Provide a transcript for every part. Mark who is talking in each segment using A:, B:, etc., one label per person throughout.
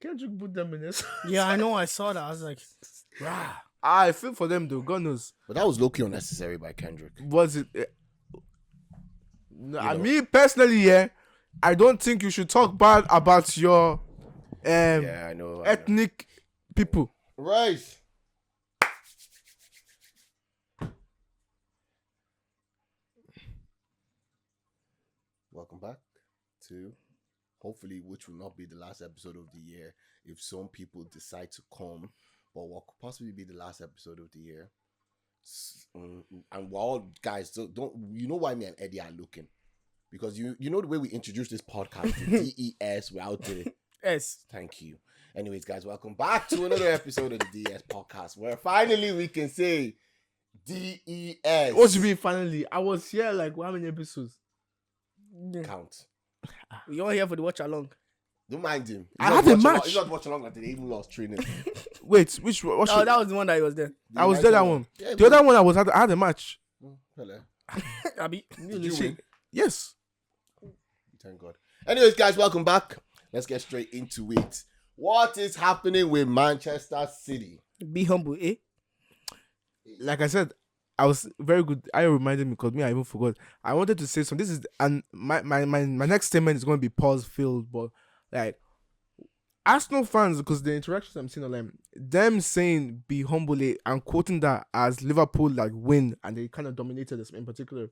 A: Kendrick put them in this.
B: Yeah, I know. I saw that. I was like, rah.
A: I feel for them though. God knows.
C: But that was low-key unnecessary by Kendrick.
A: Was it? No, I mean personally, yeah. I don't think you should talk bad about your
C: I know.
A: ethnic people.
C: Right. Welcome back to, hopefully, which will not be the last episode of the year if some people decide to come, but what could possibly be the last episode of the year. And we're all, guys, don't you know why me and Eddie are looking? Because you know the way we introduced this podcast, the DES, we're out there.
B: Yes.
C: Thank you. Anyways, guys, welcome back to another episode of the DES podcast, where finally we can say DES.
A: What do you mean finally? I was here like how many episodes?
C: Count.
B: You're here for the watch along.
C: Don't mind him.
A: I had a match.
C: He's not watching long until they even lost training.
A: Wait, which one?
B: No, that was the one that he was there.
A: I was there that one.
C: Yeah,
A: The other one I had a match.
C: Hello.
B: Abi.
C: Did you win?
A: Yes.
C: Thank God. Anyways, guys, welcome back. Let's get straight into it. What is happening with Manchester City?
B: Be humble, eh?
A: Like I said, I was very good. I reminded me because I even forgot. I wanted to say something. This is and my next statement is going to be pause filled, but like Arsenal fans, because the interactions I'm seeing online, them saying be humble and quoting that as Liverpool like win and they kind of dominated us in particular,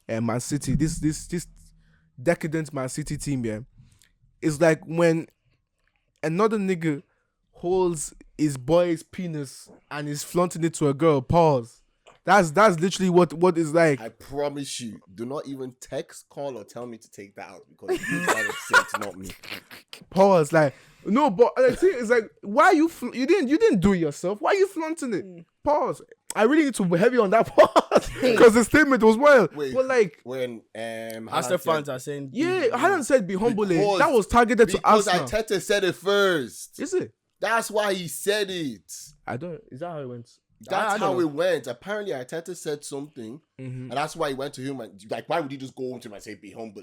A: Man City. This decadent Man City team, yeah, is like when another nigga holds his boy's penis and is flaunting it to a girl. Pause. That's literally what is like.
C: I promise you, do not even text, call, or tell me to take that out because you trying to say it's not me.
A: Pause. Like no, but the thing is like, why you didn't do it yourself? Why are you flaunting it? Pause. I really need to be heavy on that pause because the statement was wild.
C: Wait,
A: but like
C: when
B: Arsenal fans are saying,
A: yeah, I hadn't said be humble. That was targeted to Arsenal.
C: Because Arteta said it first.
A: Is it?
C: That's why he said it.
A: I don't. Is that how it went?
C: That's how it went. Apparently, Arteta said something, and that's why he went to him. And like, why would he just go home to him and say, "Be humble"?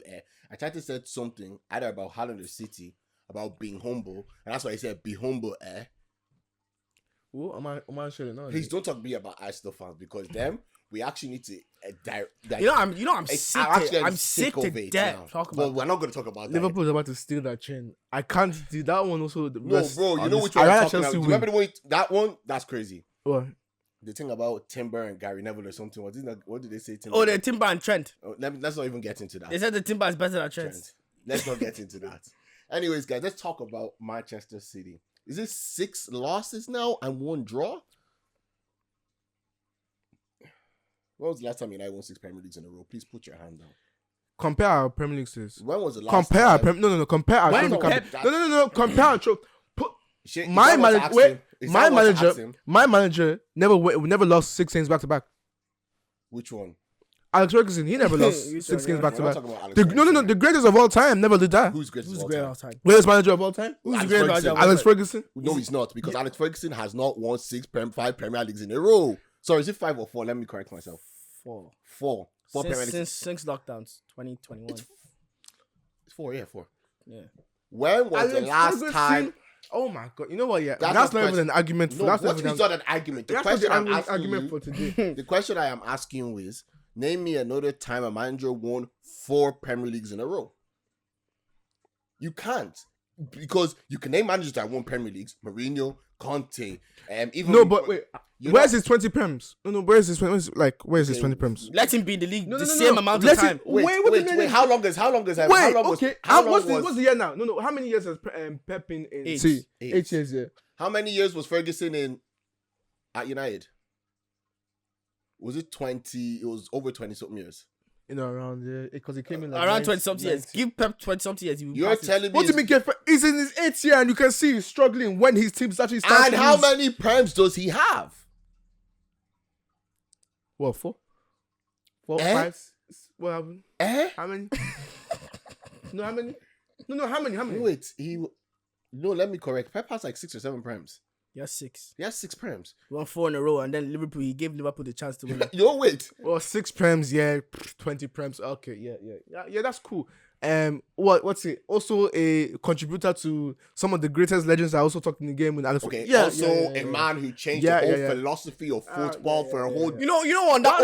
C: Arteta said something either about Haaland or City about being humble, and that's why he said, "Be humble."
A: What am I sharing now?
C: Please don't talk to me about Arsenal fans because them. We actually need to.
B: I'm sick. I'm sick to death. Talk about.
C: Well, we're not going to talk about that.
A: Liverpool's about to steal that chain. I can't do that one. Also,
C: no, bro. You know which one I'm talking about. Remember the one? That one? That's crazy.
A: What?
C: The thing about Timber and Gary Neville or something. What did they say?
B: Timber? Oh, the Timber and Trent.
C: Let's not even get into that.
B: They said the Timber is better than Trent.
C: Let's not get into that. Anyways, guys, let's talk about Manchester City. Is it 6 losses now and 1 draw? When was the last time United won 6 Premier Leagues in a row? Please put your hand down.
A: Compare our Premier League series.
C: When was the last
A: compare
C: time?
A: Compare our compare our trophy. My manager never lost 6 games back to back.
C: Which one?
A: Alex Ferguson, he never lost 6 games back to back. The greatest of all time never did that.
C: Who's greatest of all time?
A: Greatest manager of all time?
B: Who's the greatest manager?
A: Alex Ferguson?
C: No, he's not, because Alex Ferguson has not won 5 Premier Leagues in a row. Sorry, is it 5 or 4? Let me correct myself.
B: 4.
C: 4 Premier Leagues.
B: Since lockdowns, 2021.
C: It's 4, yeah, 4.
B: Yeah.
C: When was the last time?
A: Oh my God! You know what? Yeah, that's not even an argument.
C: No, that's not an argument. The question I'm asking
A: argument
C: you,
A: for today.
C: The question I am asking you is: name me another time a manager won 4 Premier Leagues in a row. You can't, because you can name managers that won Premier Leagues: Mourinho, Conte, even.
A: No, but wait. Where's his 20 prems? No. Where's his 20 prems?
B: Let him be in the league the same amount of time.
C: Wait. How long is?
A: What's the year now? No. How many years has Pep been in? 8 years. Yeah.
C: How many years was Ferguson at United? Was it 20? It was over 20 something years.
A: Around because he came in
B: like around 20 something years. Give Pep 20 something years.
C: You're telling me
A: what do you mean? He's in his 8th year, and you can see he's struggling when his team's actually starting.
C: And how many prems does he have?
A: What, 4? 4, 5? What happened? How many? How many? No, how many?
C: Wait, let me correct. Pep has like 6 or 7 prems.
B: He has 6.
C: He has 6 prems.
B: He won 4 in a row, and then he gave Liverpool the chance to win.
C: Wait.
A: Well, 6 prems, yeah. 20 prems. Okay, yeah. That's cool. what's it? Also a contributor to some of the greatest legends that also talked in the game with Alex.
C: Okay.
A: Yeah,
C: Also, a man who changed the whole philosophy of football for a whole.
B: You know on that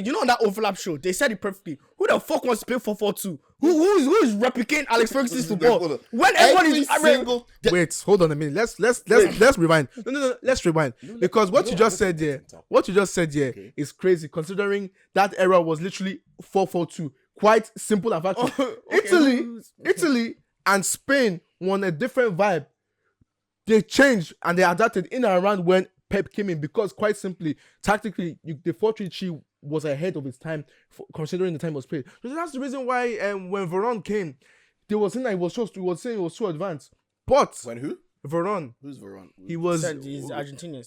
B: you know on that overlap show, they said it perfectly. Who the fuck wants to play 4-4-2? Who is replicating Alex Ferguson's football? When everyone is
C: single.
A: Wait, hold on a minute. Let's rewind. No. Let's rewind because what you just said here is crazy. Considering that era was literally 4-4-2. Quite simple and factual. Italy and Spain won a different vibe. They changed and they adapted in and around when Pep came in because quite simply, tactically, the 4-3-3 was ahead of its time considering the time was played. So that's the reason why when Veron came, they were saying that it was so advanced. But
C: when who?
A: Veron.
C: Who's Veron?
B: He was. He's Argentinian.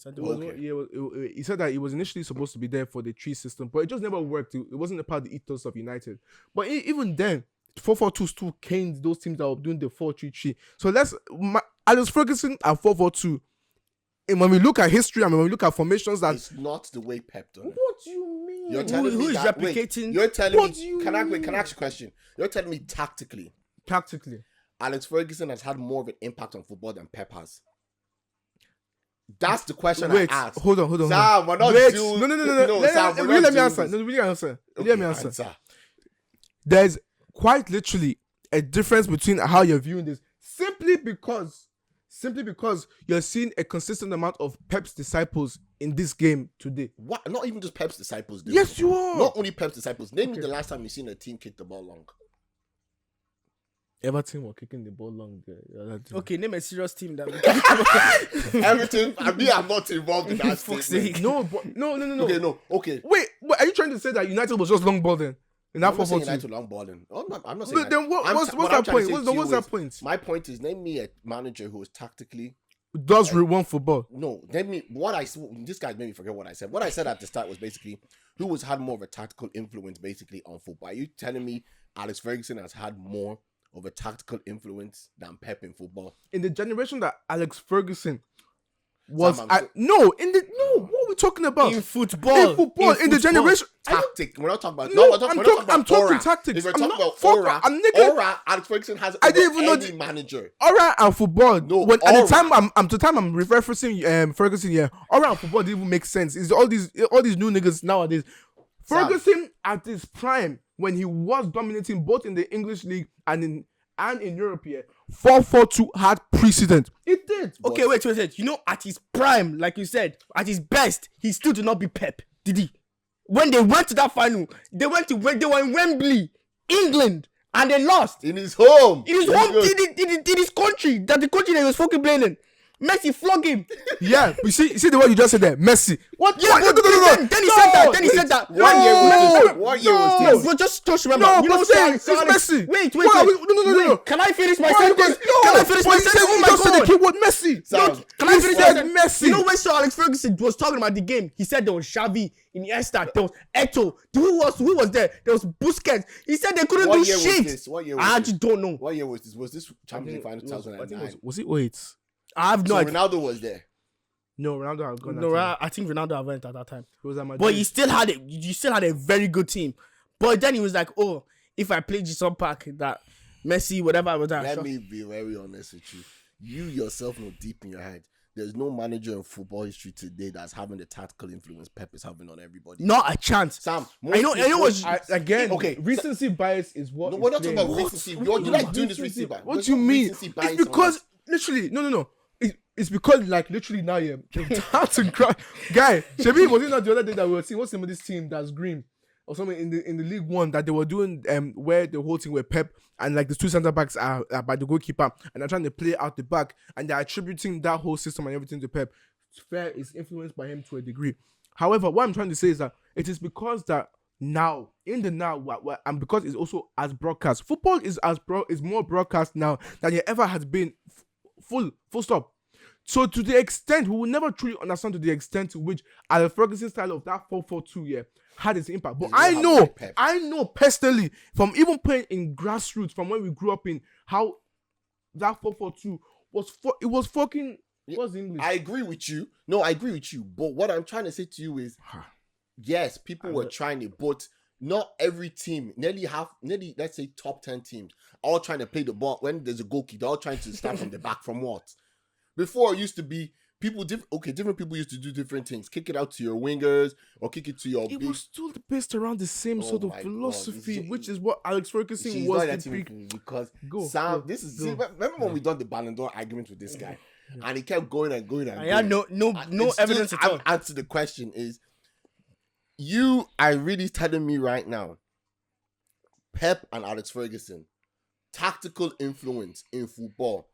A: He said that he was initially supposed to be there for the tree system, but it just never worked. It wasn't a part of the ethos of United. But even then, 4-4-2 still caned those teams that were doing the 4-3-3. So Alex Ferguson and 4-4-2. And when we look at history and when we look at formations,
C: it's not the way Pep done it.
A: What do you mean?
C: You're telling me
B: who is
C: that,
B: replicating?
C: Wait, you're telling me. Can I ask you a question? You're telling me tactically, Alex Ferguson has had more of an impact on football than Pep has. That's the question I asked.
A: Hold on.
C: Sam, we're not doing...
A: No. Let me answer. There's quite literally a difference between how you're viewing this. Simply because you're seeing a consistent amount of Pep's disciples in this game today.
C: What? Not even just Pep's disciples, dude.
A: Yes, you are.
C: Not only Pep's disciples. Name me the last time you've seen a team kick the ball long.
A: Everton were kicking the ball long there.
B: Okay, name a serious team that.
C: Everton. I'm not involved in that.
A: No.
C: Okay.
A: Wait. Are you trying to say that United was just long ball then? In that 4-4-2?
C: United long balling. I'm not saying that.
A: Then what's that point? What's that point?
C: My point is, name me a manager who is tactically
A: does reward football.
C: No, name me this guy made me forget what I said. What I said at the start was basically who has had more of a tactical influence basically on football. Are you telling me Alex Ferguson has had more of a tactical influence than Pep in football?
A: In the generation that Alex Ferguson was what are we talking about?
B: In football,
A: in the generation
C: tactic. We're not talking about
A: I'm talking tactics.
C: If we're talking about aura, Alex Ferguson has
A: I didn't even know
C: any manager.
A: Aura and football.
C: No,
A: at the time I'm referencing Ferguson here. Aura and football didn't even make sense. It's all these new niggas nowadays. Ferguson at his prime when he was dominating both in the English league and in Europe here, 4-4-2 had precedent. It did.
B: Okay, wait. You know, at his prime, like you said, at his best, he still did not beat Pep, did he? When they went to that final, they were in Wembley, England, and they lost.
C: In his home.
B: In his country, the country that he was fucking playing in. Messi flog him.
A: Yeah, you see the word you just said there, Messi. What?
B: Yeah, no. Then he said that.
C: What year was this?
B: No, just remember.
A: No, you know it's Messi.
B: Wait.
A: No.
B: Can I finish my sentence? Oh my God.
A: The keyword Messi.
B: Can I finish my sentence?
A: Messi.
B: You know when Sir Alex Ferguson was talking about the game, he said there was Xavi, Iniesta, there was Eto'o. Who was there? There was Busquets. He said they couldn't do shit.
C: What year was this?
B: I actually don't know.
C: What year was this? Was this Champions League final 2009?
A: Was it 08?
B: I have no idea.
C: Ronaldo was there.
A: No, Ronaldo had gone.
B: No, I think Ronaldo went at that time.
A: He was at Madrid.
B: But you still had a very good team. But then he was like, oh, if I play Jason Park, that Messi, whatever I was at.
C: Let me be very honest with you. You yourself know deep in your head, there's no manager in football history today that's having the tactical influence Pep is having on everybody.
B: Not a chance.
C: Sam,
B: I know.
A: Again,
C: okay.
A: Recency bias is what.
C: No, we're not talking about recency. You're like doing this recency bias.
A: What do you mean? It's because literally, no. It's because like literally now you're to cry. Guy, Shebi, was it not the other day that we were seeing what's the name of this team that's green or something in the League One that they were doing where the whole thing where Pep and like the two centre backs are by the goalkeeper and they're trying to play out the back and they're attributing that whole system and everything to Pep. Fair is influenced by him to a degree. However, what I'm trying to say is that it is because that now and because it's also as broadcast, football is more broadcast now than it ever has been. Full stop. So to the extent, we will never truly understand to the extent to which Alex Ferguson's style of that 4-4-2 had its impact. But I know personally, from even playing in grassroots, from when we grew up in, how that 4-4-2 was fucking... What's English?
C: I agree with you. No, I agree with you. But what I'm trying to say to you is, yes, people were trying it, but not every team, nearly let's say top 10 teams, all trying to play the ball. When there's a goal kick, they're all trying to start from the back. From what? Before it used to be different people used to do different things. Kick it out to your wingers or kick it to your
A: It was still based around the same sort of
C: my
A: philosophy,
C: God.
A: which is what Alex Ferguson
C: She's
A: was.
C: not letting me finish because
A: Go.
C: remember when we done the Ballon d'Or argument with this guy, and he kept going and going and
B: I
C: going.
B: had no evidence at all.
C: Answer the question is, you are really telling me right now, Pep and Alex Ferguson, tactical influence in football.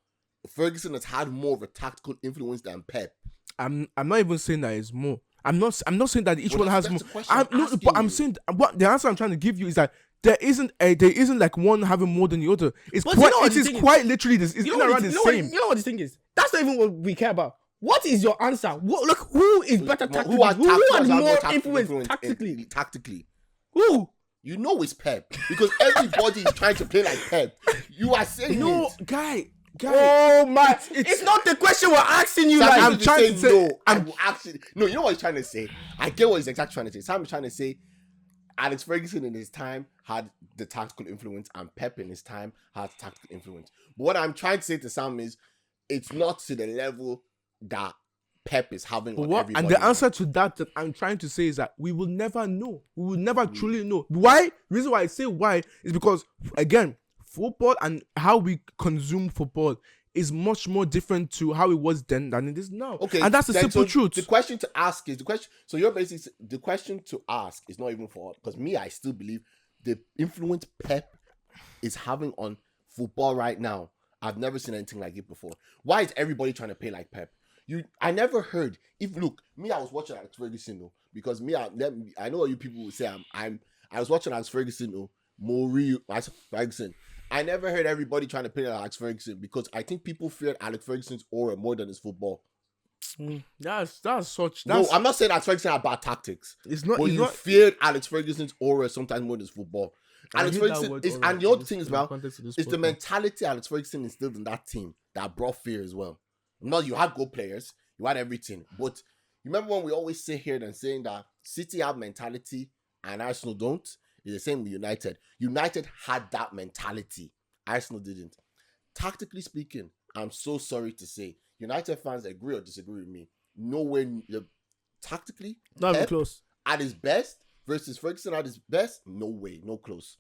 C: Ferguson has had more of a tactical influence than Pep.
A: I'm not even saying that it's more. I'm not saying that each one has more.
C: that's the question
A: I'm saying what the answer I'm trying to give you is that there isn't like one having more than the other. It's
B: But
A: quite,
B: you know what
A: it
B: the
A: is
B: thing is?
A: quite literally this. It's
B: You
A: in
B: know,
A: around the same.
B: you know what the thing is? That's not even what we care about. What is your answer? Look, who is better tactically? Who has more influence tactically?
C: Tactically.
B: Who?
C: You know it's Pep because everybody is trying to play like Pep. You are saying
A: No,
C: it.
A: guy.
B: Oh my! It's not the question we're asking you.
C: Sam
B: Like,
C: I'm trying to say no. I'm actually no. You know what he's trying to say. I get what he's exactly trying to say. Sam is trying to say Alex Ferguson in his time had the tactical influence, and Pep in his time had tactical influence. But what I'm trying to say to Sam is, it's not to the level that Pep is having on everybody.
A: And the answer to that I'm trying to say is that we will never know. We will never truly know. Why? The reason why I say why is because, again, football and how we consume football is much more different to how it was then than it is now.
C: Okay,
A: and that's the simple truth.
C: The question to ask is So you're basically the question to ask is not even for because me. I still believe the influence Pep is having on football right now. I've never seen anything like it before. Why is everybody trying to play like Pep? I never heard. I was watching Alex Ferguson though, because I know what you people will say. I was watching Alex Ferguson though, Alex Ferguson. I never heard everybody trying to play like Alex Ferguson because I think people feared Alex Ferguson's aura more than his football.
A: That's such.
C: No, I'm not saying Alex Ferguson had bad tactics.
A: It's not.
C: But
A: It's
C: you
A: not.
C: feared Alex Ferguson's aura sometimes more than his football. Alex
A: I hate that
C: Ferguson
A: word
C: is,
A: aura
C: and the other
A: in
C: thing
A: this-
C: is, well,
A: in the context of this
C: it's the
A: podcast.
C: mentality Alex Ferguson instilled in that team that brought fear as well. No, you had good players, you had everything, but you remember when we always sit here and saying that City have mentality and Arsenal don't? It's the same with United. United had that mentality. Arsenal didn't. Tactically speaking, I'm so sorry to say, United fans agree or disagree with me. Nowhere tactically,
B: not even
C: Pep
B: close.
C: at his best versus Ferguson at his best, no way, no close.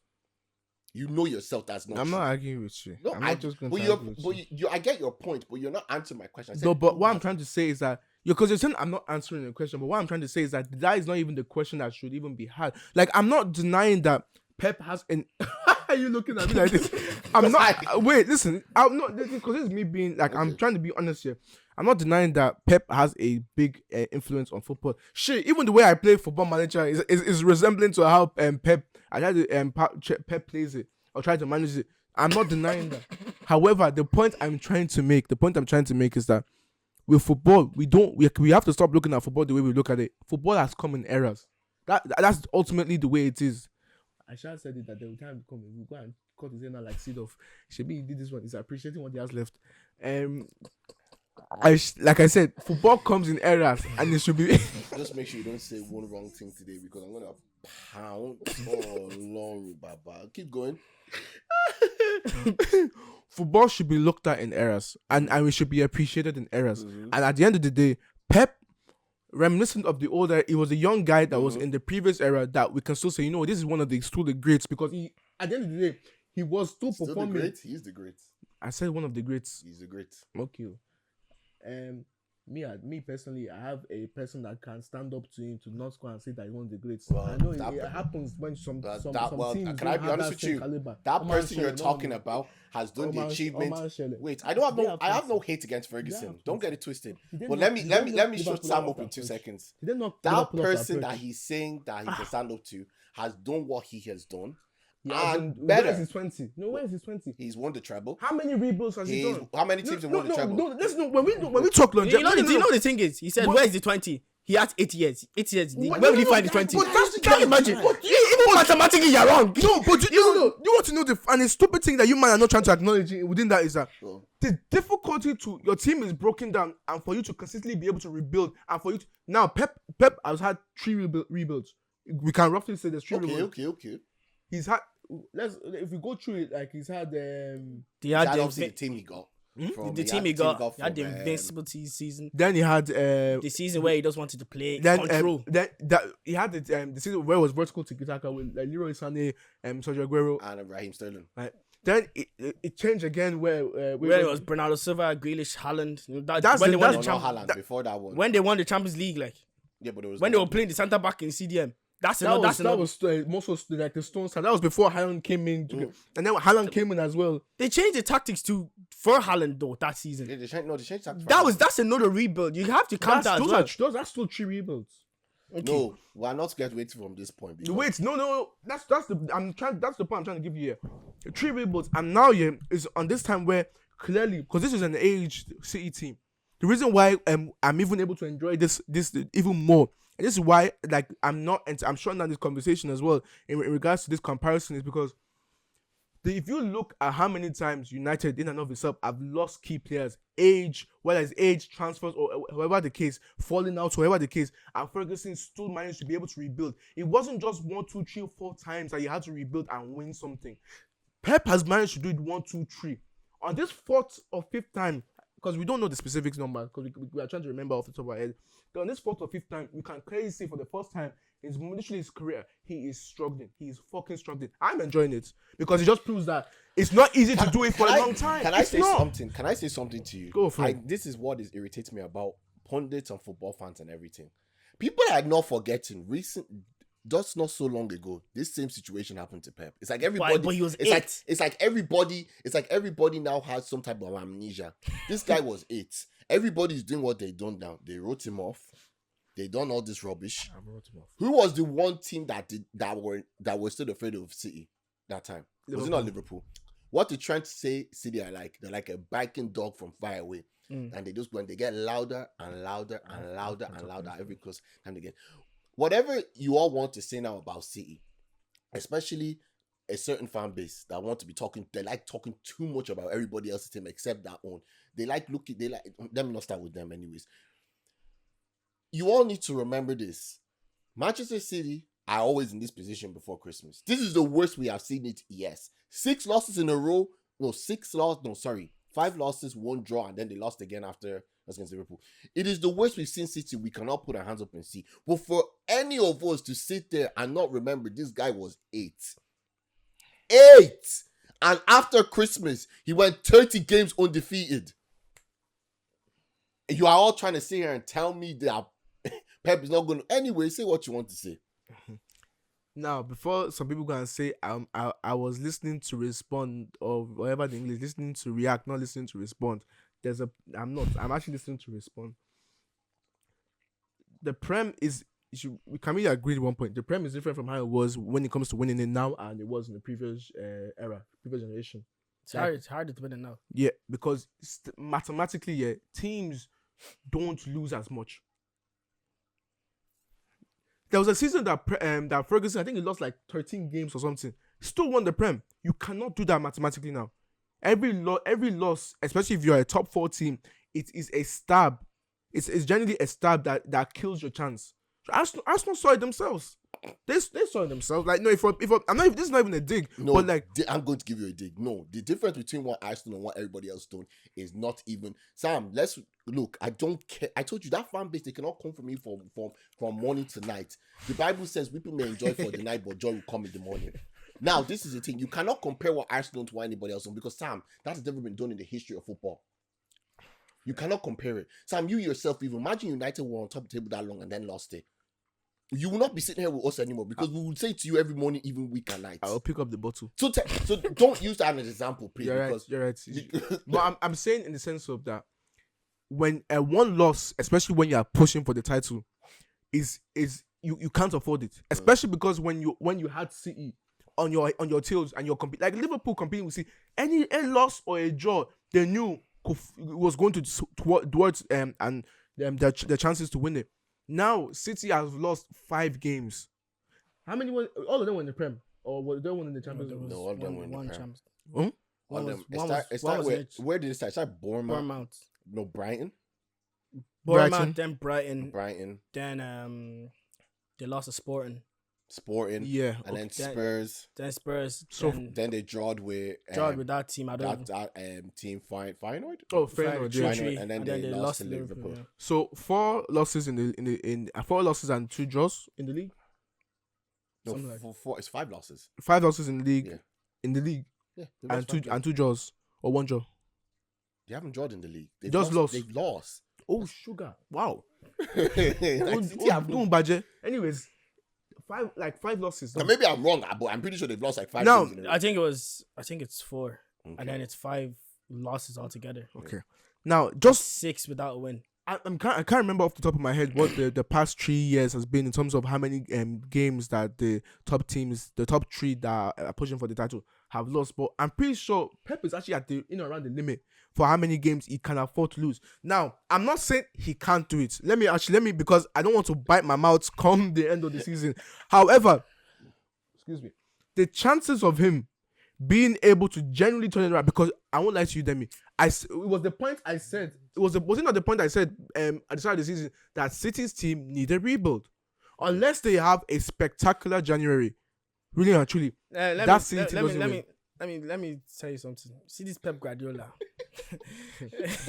C: You know yourself that's not
A: I'm
C: true.
A: not arguing with you.
C: No,
A: I'm not just going
C: but
A: to
C: you're,
A: argue with
C: but
A: you.
C: you, I get your point, but you're not answering my question. I said,
A: No, but what I'm trying to say is that because you're saying I'm not answering the question, but what I'm trying to say is that is not even the question that should even be had. Like, I'm not denying that Pep has an. Are you looking at me like this? I'm not. Wait, listen. I'm not because this is me being like I'm trying to be honest here. I'm not denying that Pep has a big influence on football. Shit, even the way I play Football Manager is resembling to how Pep Pep plays it or try to manage it. I'm not denying that. However, the point I'm trying to make is that with football, we have to stop looking at football the way we look at it. Football has come in errors. That's ultimately the way it is. I should have said it that there will time come. We'll go and cut his hair now like seed off. Shebi, he did this one. He's appreciating what he has left. Like I said, football comes in errors, and it should be.
C: Just make sure you don't say one wrong thing today because I'm gonna pound. Oh Lord, Baba, keep going.
A: Football should be looked at in errors, and we should be appreciated in errors.
C: Mm-hmm.
A: And at the end of the day, Pep, reminiscent of the older, he was a young guy that was in the previous era that we can still say, this is one of the still the greats because he, at the end of the day, he was still performing.
C: The great? He's the great.
A: I said one of the greats.
C: He's the great.
A: Okay. Me personally, I have a person that can stand up to him to not go and say that he's one of the greats.
C: Well,
A: I know it happens when some teams
C: can I be honest with you?
A: caliber.
C: That person you're talking about has done the achievement. Wait, I have no hate against Ferguson. Don't get it twisted. But let me shut Sam up in 2 seconds. That person that he's saying that he can stand up to has done what he has done. And better.
A: Where is his 20? No, where is his 20?
C: He's won the treble.
A: How many rebuilds has he done?
C: How many teams have won the treble?
A: No, listen, when we talk longevity,
B: You know the thing is, he said, where is the 20? He had 8 years. 8 years. Where will he find the 20? Can you imagine? Even mathematically, you're wrong.
A: No, but you want to know and the stupid thing that you might are not trying to acknowledge within that is that the difficulty to your team is broken down, and for you to consistently be able to rebuild, and for you to, now Pep has had 3 rebuilds. We can roughly say there's 3
C: Okay,
A: rebuilds.
C: okay.
A: He's had. If we go through it, like he's had.
B: He
C: That
B: had
C: obviously
B: the,
C: the team he got.
B: the team he got. He had the
C: from,
B: invincibility season.
A: Then he had.
B: The season where he just wanted to play
A: Then,
B: control.
A: then that he had the season where it was vertical tiki-taka with like Leroy Sané, Sergio Aguero.
C: and Raheem Sterling.
A: Right. Then it changed again where
B: Where it was Bernardo Silva, Grealish, Haaland.
A: That's
B: when
A: the-
B: they won
A: that's-
B: the
C: No,
B: Champions.
C: Haaland before that one.
B: When they won the Champions League, like
C: Yeah, but it was
B: when they were playing the centre back in CDM. That's
A: that
B: another.
A: was most of like the Stones side. That was before Haaland came in, and then Haaland came in as well.
B: They changed the tactics for Haaland though that season.
C: They changed tactics.
B: That's another rebuild. You have to count that as well.
A: That's still 3 rebuilds.
C: No, we're not graduating from this point. because-
A: Wait, no. That's the That's the point I'm trying to give you here. 3 rebuilds, and now is on this time where clearly because this is an aged City team. The reason why I'm even able to enjoy this even more, and this is why like I'm shutting down this conversation as well in regards to this comparison is because if you look at how many times United in and of itself have lost key players, whether it's age, transfers, or whatever the case, falling out, whatever the case, and Ferguson still managed to be able to rebuild. It wasn't just 1, 2, 3, 4 times that you had to rebuild and win something. Pep has managed to do it 1, 2, 3. On this 4th or 5th time, because we don't know the specific number, because we are trying to remember off the top of our head. But on this 4th or 5th time, we can clearly see for the first time in literally his career, he is struggling. He is fucking struggling. I'm enjoying it because it just proves that it's not easy to do it for a long time.
C: Can I
A: It's
C: say
A: not.
C: something? Can I say something to you?
A: Go for it.
C: This is what irritates me about pundits and football fans and everything. People are not forgetting just not so long ago, this same situation happened to Pep. It's like everybody.
B: But he was
C: it's
B: 8.
C: it's like everybody now has some type of amnesia. This guy was 8. Everybody's doing what they done now. They wrote him off. They done all this rubbish. Who was the one team that were still afraid of City that time? Was it not Liverpool? What they're trying to say, City are like they're like a biking dog from far away, and they just when they get louder and louder and louder and louder every close time they get. Whatever you all want to say now about City, especially a certain fan base that want to be talking, they like talking too much about everybody else's team except their own. Let me not start with them anyways. You all need to remember this. Manchester City are always in this position before Christmas. This is the worst we have seen it, yes. 6 losses in a row. No, 5 losses, 1 draw, and then they lost again after against Liverpool. It is the worst we've seen City. We cannot put our hands up and see. But for any of us to sit there and not remember this guy was 8. 8! And after Christmas, he went 30 games undefeated. You are all trying to sit here and tell me that Pep is not going to... Anyway, say what you want to say.
A: Now, before some people go and say, I was listening to respond, or whatever the English, listening to react, not listening to respond. I'm actually listening to respond. The Prem can we agree at one point? The Prem is different from how it was when it comes to winning it now and it was in the previous previous generation.
B: It's hard to win it now.
A: Yeah, because mathematically, teams don't lose as much. There was a season that Ferguson, I think he lost like 13 games or something, still won the Prem. You cannot do that mathematically now. Every loss, especially if you're a top 4 team, it is a stab. It's generally a stab that kills your chance. So Arsenal saw it themselves. They saw it themselves. Like, no, this is not even a dig.
C: No,
A: but like,
C: I'm going to give you a dig. No, the difference between what Arsenal and what everybody else done is not even... Sam, let's look. I don't care. I told you that fan base, they cannot come from me from morning to night. The Bible says people may enjoy for the night, but joy will come in the morning. Now, this is the thing. You cannot compare what Arsenal to what anybody else done because, Sam, that has never been done in the history of football. You cannot compare it. Sam, you yourself, even imagine United were on top of the table that long and then lost it. You will not be sitting here with us anymore because we will say to you every morning, even week and night.
A: I'll pick up the bottle.
C: So don't use that as an example, please.
A: You're
C: because
A: right. But I'm saying in the sense of that when one loss, especially when you are pushing for the title, is you can't afford it. Especially because when you had City on your tails and you're competing, like Liverpool competing with City, any loss or a draw, they knew was going towards their chances to win it. Now City has lost 5 games. How many were all of them were in the Prem, or were they one in the Champions League?
C: No, all of them were in the Prem. Where did it start? It started Bournemouth. No, Brighton.
B: Bournemouth, then Brighton.
C: Then
B: they lost to Sporting.
C: Sporting,
A: Yeah.
C: and then
B: Then-
C: Spurs.
B: Then Spurs.
A: So,
C: Then they drawed with
B: with that team. I don't know.
C: that team Feyenoord.
A: Oh, Feyenoord, yeah.
C: Feyenoord, and then they lost to Liverpool.
B: yeah.
A: So 4 losses in 4 losses and 2 draws in the league.
C: No,
B: Something like-
C: four. It's 5 losses.
A: 5 losses in the league.
C: Yeah.
A: In the league,
C: Yeah, they
A: and
C: lost
A: 2
C: 5 games.
A: and 2 draws or 1 draw.
C: They haven't drawn in the league. They've
A: Just lost.
C: They've lost.
A: Oh, sugar! Wow.
C: Like, City have no-
A: Don't budget. Anyways, 5 losses.
C: Now, maybe I'm wrong, but I'm pretty sure they've lost like 5
A: No,
C: games in a row.
B: I think it's 4,
C: Okay.
B: and then it's 5 losses altogether.
A: Okay. Now, just
B: 6 without a win.
A: I can't remember off the top of my head what the past 3 years has been in terms of how many games that the top 3 that are pushing for the title have lost. But I'm pretty sure Pep is actually at the around the limit for how many games he can afford to lose. Now, I'm not saying he can't do it. Let me because I don't want to bite my mouth come the end of the season. However, excuse me, the chances of him being able to genuinely turn it around, because I won't lie to you, Demi. It was the point I said. Was it not the point I said at the start of the season that City's team need a rebuild, unless they have a spectacular January, really and truly. That City team doesn't win.
B: let me tell you something. See this Pep Guardiola,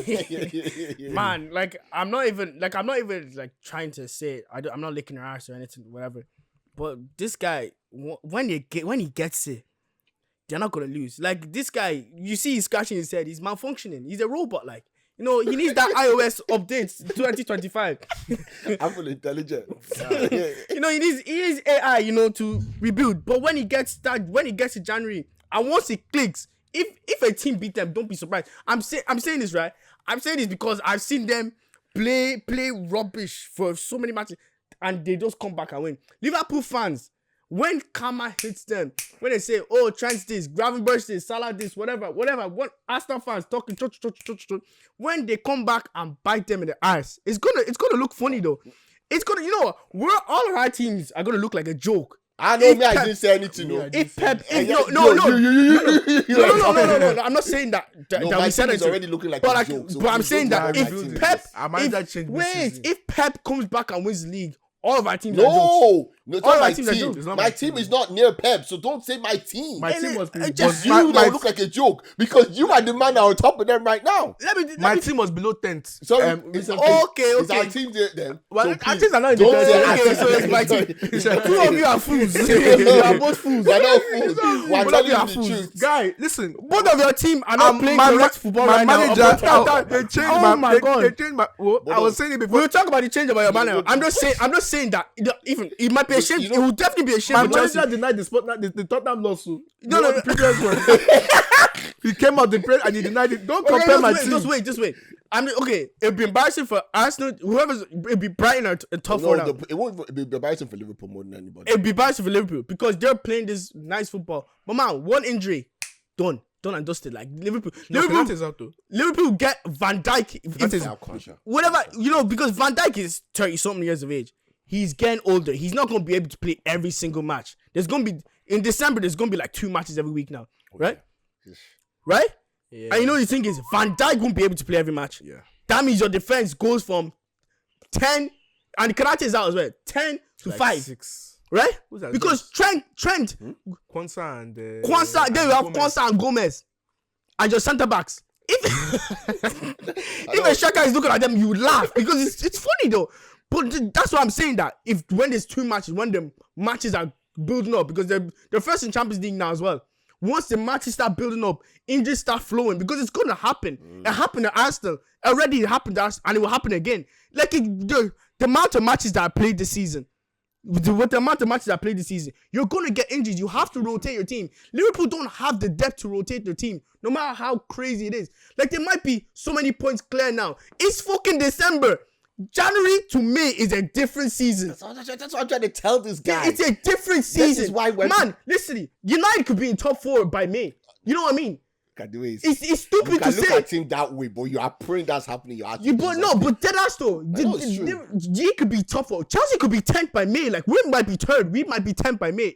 C: Yeah.
B: man. Like I'm not even like trying to say it. I'm not licking her ass or anything, whatever. But this guy, when he gets it, they're not gonna lose. Like this guy, you see, he's scratching his head. He's malfunctioning. He's a robot. Like, you know, he needs that iOS update 2025.
C: Apple intelligent.
B: You know, he needs AI. You know, to rebuild. But when he gets to January, and once it clicks, if a team beat them, don't be surprised. I'm saying this right. I'm saying this because I've seen them play rubbish for so many matches, and they just come back and win. Liverpool fans, when karma hits them, when they say, "Oh, Trent this, Gravenberch this, Salah this, whatever," what Arsenal fans talking, when they come back and bite them in the ass, it's gonna look funny though. It's gonna, you know, all of our teams are gonna look like a joke.
C: I know I didn't say anything. No.
B: If Pep,
C: No.
B: no, I'm not saying that
C: No,
B: that
C: my
B: we said
C: team is
B: it.
C: already looking like
B: But
C: a
B: like,
C: joke. So
B: but I'm
C: please
B: saying
C: don't
B: that
C: tell me my team
B: if
C: is
B: Pep,
C: this.
A: I might that change this season.
B: if Pep comes back and wins the league, all of our teams are jokes.
C: No, it's
B: All
C: not
B: my
C: my
B: teams are
C: team.
B: jokes.
A: It's not
C: My
A: my
C: team
A: team.
C: is not near Pep, so don't say my team.
A: My team was
B: just
C: Just
A: my,
C: you
A: my,
C: don't look like a joke because you are the man that are on top of them right now.
A: my team was below 10th.
C: So
A: It's
B: okay.
C: It's our team there then.
A: Well,
C: So
A: our
C: please,
A: teams are not in the
C: don't
A: first
C: say
A: place.
C: our
B: Okay, so
C: team.
B: it's my team. Two of you are fools.
C: You
B: You are both fools.
C: We're not fools. We're
B: Both of
C: telling
B: you
C: you
B: are
C: the
B: fools.
C: truth.
A: Guy, listen.
B: Both of your team are not playing correct football
A: my
B: right
A: manager,
B: now.
A: they changed
B: Oh my God.
A: They changed my. Well, I was saying it before.
B: We'll talk about the change about your manager. I'm just saying that even it might be a shame.
C: You know-
B: It will definitely be a shame
A: My
B: for Chelsea.
A: manager denied the Tottenham lawsuit.
B: No,
A: The previous one. He came out the press and he denied it. Don't
B: Okay,
A: compare my team.
B: just wait. I mean, okay, it'd be embarrassing for Arsenal. It'd be Brighton or top four now.
C: It won't be embarrassing for Liverpool more than anybody.
B: It'd be embarrassing for Liverpool because they're playing this nice football. But man, one injury, done and dusted. Like Liverpool,
A: Konate is out though.
B: Liverpool get Van Dijk.
C: Now, Concha.
B: Whatever, you know, because Van Dijk is 30-something years of age. He's getting older. He's not going to be able to play every single match. There's going to be, in December, there's going to be like 2 matches every week now. Right? Right?
A: Yeah.
B: And you know the thing is, Van Dijk won't be able to play every match.
A: Yeah.
B: That means your defense goes from 10, and Konate is out as well, 10 to
A: Like
B: 5.
A: 6.
B: Right?
A: Who's that?
B: Because Trent,
A: Kwanzaa and
B: Kwanzaa, then you have
A: Gomez.
B: Kwanzaa and Gomez, and your centre backs. If a striker is looking at them, you laugh because it's funny though. But that's why I'm saying that when there's 2 matches, when the matches are building up, because they're first in Champions League now as well. Once the matches start building up, injuries start flowing because it's gonna happen. It happened at Arsenal already. It happened to us, and it will happen again. Like the amount of matches that I played this season. With the amount of matches I played this season, you're gonna get injured. You have to rotate your team. Liverpool don't have the depth to rotate their team, no matter how crazy it is. Like there might be so many points clear now. It's fucking December. January to May is a different season.
C: That's what I'm trying to tell this guy.
B: It's a different season.
C: This is why
B: man, listen, United could be in top 4 by May. You know what I mean?
C: Can do is
B: It's
C: you
B: stupid
C: can
B: to
C: look
B: say.
C: at him that way, but you are praying that's happening.
B: But dead ass though.
C: know it's true.
B: He could be top 4. Chelsea could be 10th by May. Like we might be 3rd. We might be 10th by May.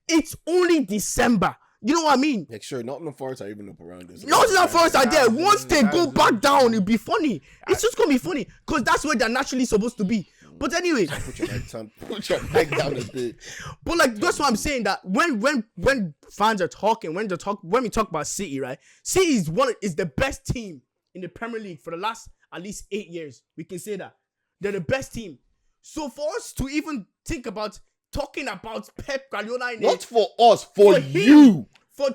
B: It's only December. You know what I mean?
C: Like sure, Nottingham Forest are even up around this.
B: Nottingham Forest are there. Once they go
A: that's
B: back down, it'll be funny. It's just gonna be funny because that's where they're naturally supposed to be. But anyway,
C: Put your mic down a bit.
B: but like that's what I'm saying. That when fans are talking, when we talk about City, right? City is the best team in the Premier League for the last at least 8 years. We can say that they're the best team. So for us to even think about talking about Pep Guardiola in
C: Not for us, for
B: him,
C: you.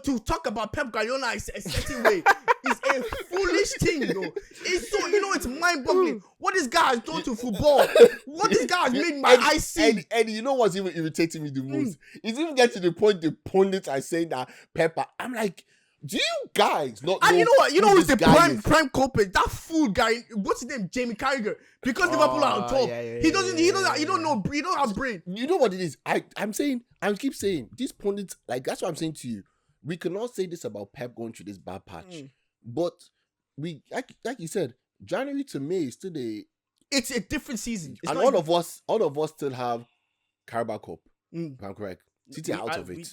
B: to talk about Pep Guardiola in a certain way is a foolish thing, though. It's so it's mind-boggling. What this guy has done to football, what this guy has made my eyes see.
C: And you know what's even irritating me the most? It's even get to the point the pundits are saying that Pepper. I'm like, do you guys not know?
B: And you know what? You know who's the
C: this guy is?
B: prime culprit? That fool guy. What's his name? Jamie Carragher. Because Liverpool are on top. He don't have brain.
C: You know what it is? I keep saying these pundits, like that's what I'm saying to you. We cannot say this about Pep going through this bad patch. But we like you said, January to May is still
B: it's a different season. It's
C: and
B: not
C: all of us still have Carabao Cup. If I'm correct. City are out of it.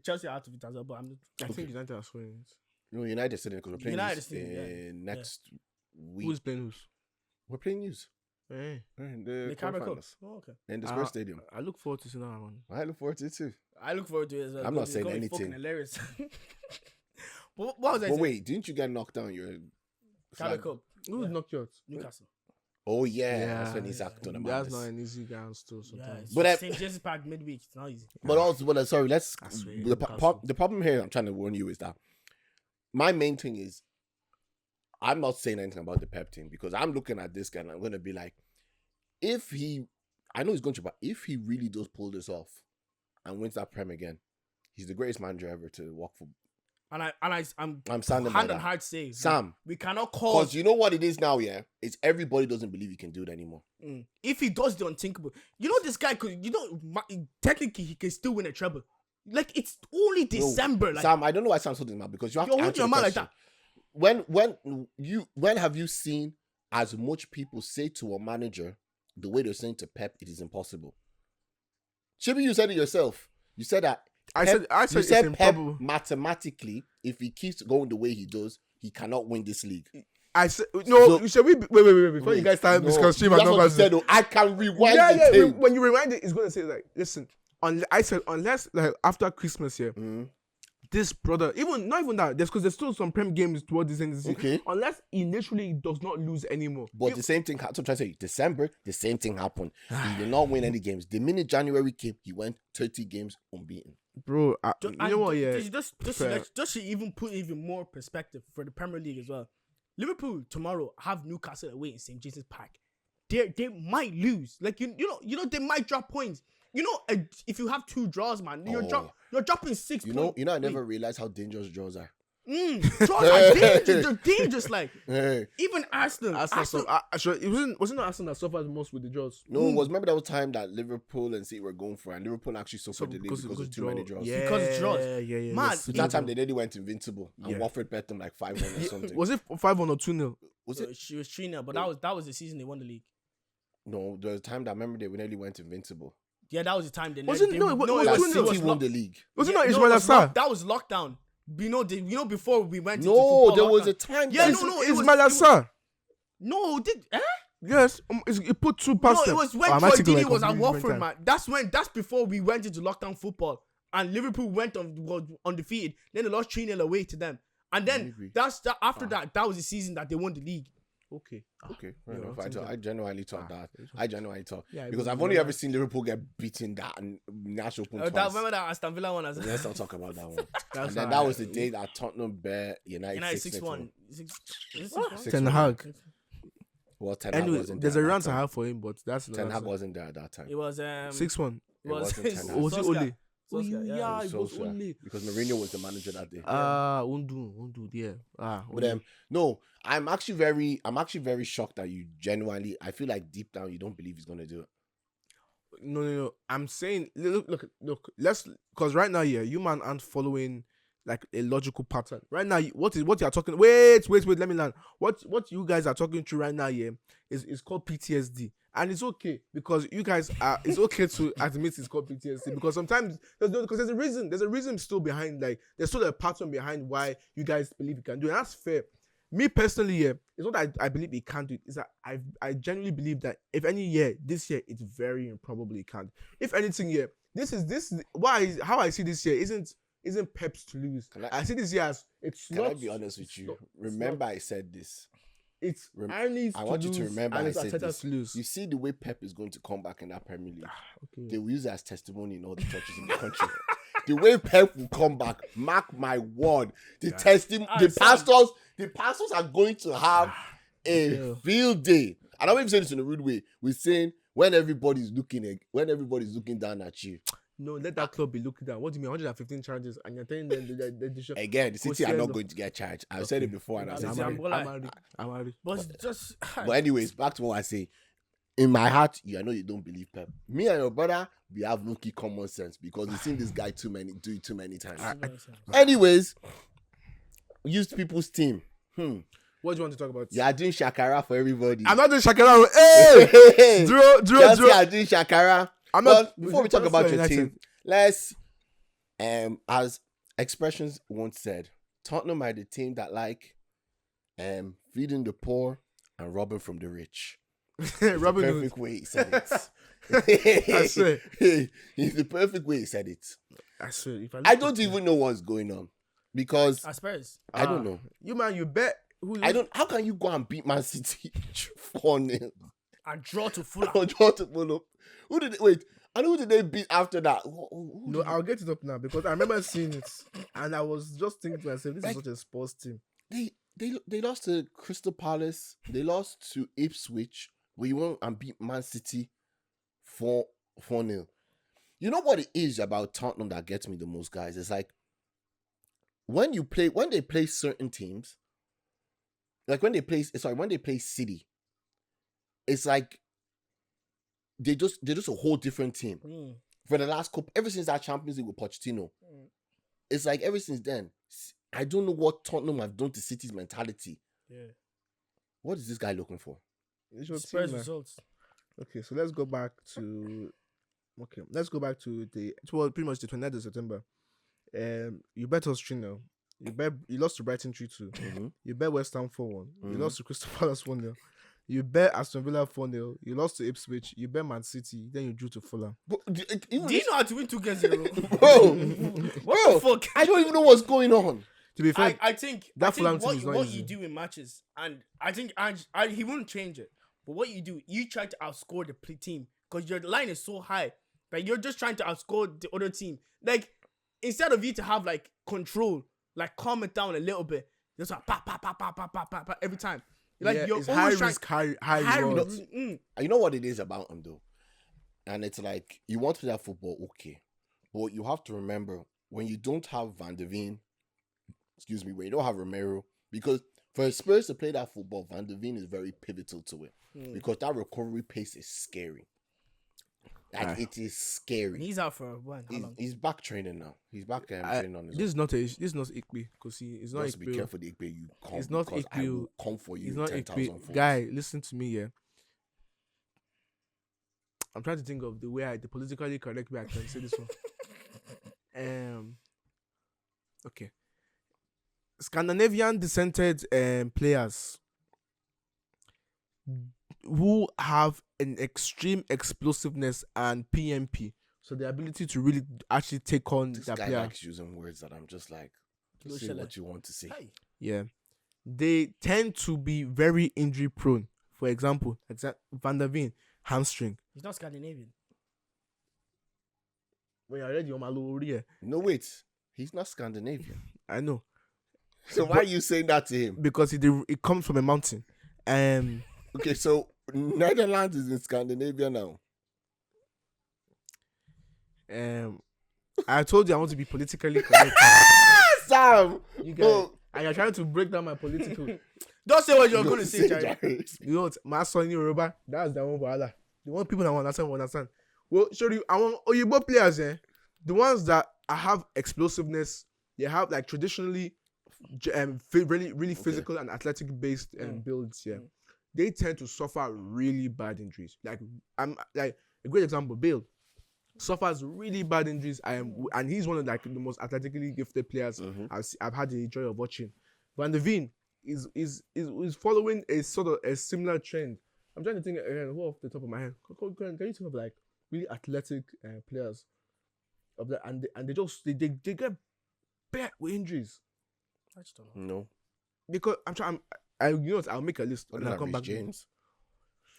B: Chelsea are out of it as well, but
A: I think United are swinging it.
C: No, United still because we're playing
B: United
C: next week.
A: Who's playing who's?
C: We're playing news.
A: Hey.
B: the Carabao Cup.
C: quarterfinals
B: Oh, okay.
C: in the Spurs Stadium.
A: I look forward to seeing that one.
C: I look forward to it too.
B: I look forward to it as well.
C: I'm not
B: It's
C: saying
B: gonna be
C: anything.
B: fucking hilarious. What was I
C: But
B: saying?
C: wait, didn't you get knocked down? Your
B: Carabao
C: flag?
B: Cup.
A: Who's knocked you out?
B: Newcastle.
C: Oh yeah, that's when Isaac done about
A: That's
C: this.
A: not an easy game still
B: Yeah,
A: sometimes.
B: it's
C: But
B: St. James's Park midweek. It's not easy.
C: But also, sorry, let's.
A: I swear,
C: The
A: Newcastle.
C: problem here, I'm trying to warn you, is that my main thing is I'm not saying anything about the Pep team because I'm looking at this guy and I'm going to be like, I know he's going to, but if he really does pull this off and wins that Prem again, he's the greatest manager ever to work for.
B: I'm
C: standing by
B: hand on
C: that.
B: heart say,
C: Sam,
B: we cannot call.
C: because you know what it is now, yeah? It's everybody doesn't believe he can do it anymore.
B: If he does the unthinkable, this guy could. Technically he can still win a treble. Like it's only December.
C: No,
B: like
C: Sam, I don't know why Sam's holding his mouth because you have
B: you're
C: to
B: holding
C: answer
B: your
C: the
B: mouth like
C: question.
B: that.
C: When have you seen as much people say to a manager the way they're saying to Pep, it is impossible? Chibi, you said it yourself. You said that.
A: I
C: Pep,
A: said
C: you
A: it's
C: said Pep
A: improbable.
C: mathematically, if he keeps going the way he does, he cannot win this league.
A: I said no.
C: So-
A: Shall we? Wait. Before you guys start discussing
C: that's
A: and
C: what you
A: numbers.
C: said, though. I can rewind the tape.
A: When you rewind it, it's gonna say like, listen. I said unless like after Christmas here, this brother, not even that. There's still some Prem games towards this end of the season.
C: Okay.
A: Unless he literally does not lose anymore.
C: But the same thing, so I'm trying to say, December, the same thing happened. He did not win any games. The minute January came, he went 30 games unbeaten.
A: Bro, you know what? Yeah,
B: Just to even put even more perspective for the Premier League as well. Liverpool tomorrow have Newcastle away in St. James's Park. They might lose. Like you know they might drop points. If you have 2 draws, man, you're dropping 6 points.
C: I never realized how dangerous draws are.
B: Draws are dangerous. They're dangerous. Like
C: Hey.
B: even Arsenal.
A: it wasn't Arsenal that suffered most with the draws.
C: No, it was remember that was time that Liverpool and City were going for, and Liverpool actually suffered the league because of too many draws.
A: Yeah,
B: Because draws.
A: Yeah.
B: Man,
C: So that time they nearly went invincible, and
A: Yeah.
C: Watford bet them like 5-1 or something.
A: Was it 5-1 or 2-0?
C: Was it?
B: She was 3-0, but that was the season they won the league.
C: No, there was a time that I remember they nearly went invincible.
B: Yeah, that was the time they
A: Was it? No, it was
C: That
A: 2-0.
C: City won the league.
A: Was it
B: Yeah,
A: not
B: no,
A: Ismail
B: it was
A: Assar?
B: that was lockdown. Before we went into
C: No,
B: football
C: there was
B: lockdown.
C: a time.
B: Yeah,
C: that-
B: no, it was-
A: Ismail Assar.
B: No,
A: Yes, it put 2 past
B: No,
A: them.
B: it was when
A: I'm actually
B: Troy
A: like
B: was at
A: completely
B: Watford,
A: different
B: man. That's before we went into lockdown football, and Liverpool was undefeated. Then they lost 3-0 away to them, and then
C: Maybe.
B: after that that was the season that they won the league.
A: Okay.
C: Okay, fair
A: Yeah,
C: enough.
A: I'll take
C: I genuinely thought that.
A: it's
C: I genuinely thought
A: Yeah, it
C: because
A: was
C: I've only
A: really
C: ever seen Liverpool get beaten that and National Open twice.
B: Remember that Aston Villa one?
C: Let's not talk about that one.
A: That's
C: And then
A: all
C: that
A: right.
C: was the day that Tottenham beat United 6-1.
B: 6-1.
A: Ten Hag.
C: Well, Ten Hag
A: Anyway,
C: wasn't
A: there's
C: there
A: a
C: at that
A: rant I
C: time.
A: have for him, but that's
C: Ten Hag wasn't there at that time.
B: It was
A: 6-1.
B: It was
C: wasn't 10 Hag.
A: Or was it
B: Solskjaer.
A: Ole? Oh,
B: Solskjaer, yeah.
A: yeah, it was
C: Solskjaer,
A: Ole.
C: because Mourinho was the manager that day.
A: Undu, yeah.
C: But no, I'm actually very shocked that you genuinely. I feel like deep down you don't believe he's gonna do it.
A: No. I'm saying, look. Let's, because right now, yeah, you man aren't following like a logical pattern. Right now, what you're talking. Wait. Let me learn. What you guys are talking to right now, yeah, is called PTSD, and it's okay because you guys are. It's okay to admit it's called PTSD because sometimes there's a reason. There's a reason still behind. Like there's still a pattern behind why you guys believe you can do it. And that's fair. me personally, yeah, it's not that I believe he can't do it. It's that I genuinely believe that if any year, this year, it's very improbable he can't. If anything, yeah, this is how I see this year isn't Pep's to lose. I see this year as it's
C: Can
A: not.
C: I be honest with you?
A: not-
C: Remember, I said this.
A: It's
C: Rem-
A: Arnie's
C: I
A: to
C: want you
A: lose
C: to remember
A: and
C: I
A: it's
C: said
A: Arteta's
C: this.
A: to lose.
C: You see the way Pep is going to come back in that Premier League.
A: Okay.
C: They will use it as testimony in all the churches in the country. The way Pep will come back, mark my word. The pastors are going to have a field day. And I'm even saying this in a rude way. We're saying when everybody's looking down at you.
A: No, let that club be looking down. What do you mean? 115 charges, and you're telling them they should.
C: Again, the City are not going to get charged. I've said it before, and I said it.
A: I'm
B: But just.
C: But anyways, back to what I say. In my heart, I know you don't believe Pep. Me and your brother, we have low-key common sense because we've seen this guy do it too many times. Anyways, used people's team.
A: What do you want to talk about?
C: You are doing shakara for everybody.
A: I'm not doing shakara. Hey, draw.
C: You are doing shakara.
A: I'm not.
C: Before we talk about your team, let's as expressions once said, Tottenham are the team that like feeding the poor and robbing from the rich.
A: Robin
C: The
A: Hood.
C: perfect way he said it.
A: I swear.
C: It's the perfect way he said it.
A: I swear.
C: I don't even know what's going on because
B: I suppose.
C: I don't know.
A: You man, you bet.
C: How can you go and beat Man City 4-0?
B: And draw to Fulham.
C: Draw to Fulham. Who did they beat after that?
A: No, I'll get it up now because I remember seeing it and I was just thinking to myself, this is such a sports team.
C: They lost to Crystal Palace. They lost to Ipswich. We went and beat Man City 4-0. You know what it is about Tottenham that gets me the most, guys? It's like when they play certain teams, like when they play City, it's like they're just a whole different team. For the last couple, ever since that Champions League with Pochettino, it's like ever since then, I don't know what Tottenham have done to City's mentality.
B: Yeah.
C: What is this guy looking for?
B: Spurs results.
A: Okay, so let's go back to pretty much the 29th of September. You bet us 3-0. You lost to Brighton 3-2.
C: Mm-hmm.
A: You bet West Ham 4-1. You lost to Crystal Palace 1-0. You bet Aston Villa 4-0. You lost to Ipswich. You bet Man City. Then you drew to Fulham.
B: Do you know how to win 2-0?
C: Bro,
B: What the fuck?
C: I don't even know what's going on.
A: To be fair,
B: I think
A: Fulham team is not
B: what
A: easy.
B: you do in matches, and I think he wouldn't change it. But what you do, you try to outscore the team because your line is so high. Like you're just trying to outscore the other team. Like instead of you to have like control, like calm it down a little bit, just like pa pa pa pa pa pa pa every time. Like
A: yeah,
B: you're
A: it's
B: always
A: high risk, high reward.
B: risk.
C: You know what it is about him though, and it's like you want to play that football, okay, but you have to remember when you don't have Van de Ven, when you don't have Romero, because for Spurs to play that football, Van de Ven is very pivotal to it because that recovery pace is scary. Like it is scary.
B: He's out for one.
C: He's back training now. He's back training on his
A: This is not Ikpe because he's not
C: Just be
A: Ikpe.
C: careful the Ikpe you come.
A: It's not
C: because I
A: Ikpe.
C: will come for you.
A: It's
C: in
A: not
C: 10,000
A: Ikpe.
C: folds.
A: Guy, listen to me, yeah. I'm trying to think of the politically correct way I can say this one. Okay. Scandinavian descended players who have an extreme explosiveness and PMP, so the ability to really actually take on
C: This
A: that
C: guy
A: player.
C: likes using words that I'm just like, say what you want to say.
A: Yeah, they tend to be very injury prone. For example, Van der Ven, hamstring.
B: He's not Scandinavian.
A: When you're ready, you're
C: No, wait. He's not Scandinavian.
A: I know.
C: So why are you saying that to him?
A: Because it comes from a mountain.
C: Okay, so Netherlands is in Scandinavia now.
A: I told you I want to be politically correct.
C: Sam!
A: You guys, and you're trying to break down my political.
B: Don't say what you're going to say, Jerry.
A: You know what? My son Yoruba, that's the one Bahala. The one people that will understand. Well, show you, I want Oyibo players, the ones that have explosiveness, they have like traditionally really physical and athletic based builds, they tend to suffer really bad injuries. Like I'm like a great example, Bale suffers really bad injuries. And he's one of like the most athletically gifted players I've had the joy of watching. Van de Ven, is following a sort of a similar trend. I'm trying to think who off the top of my head. Can you think of like really athletic players of that, and they just they get bad with injuries
B: I just don't know.
C: No.
A: because I'm trying. You know what, I'll make a list
C: What
A: and
C: did
A: I'll come back.
C: James?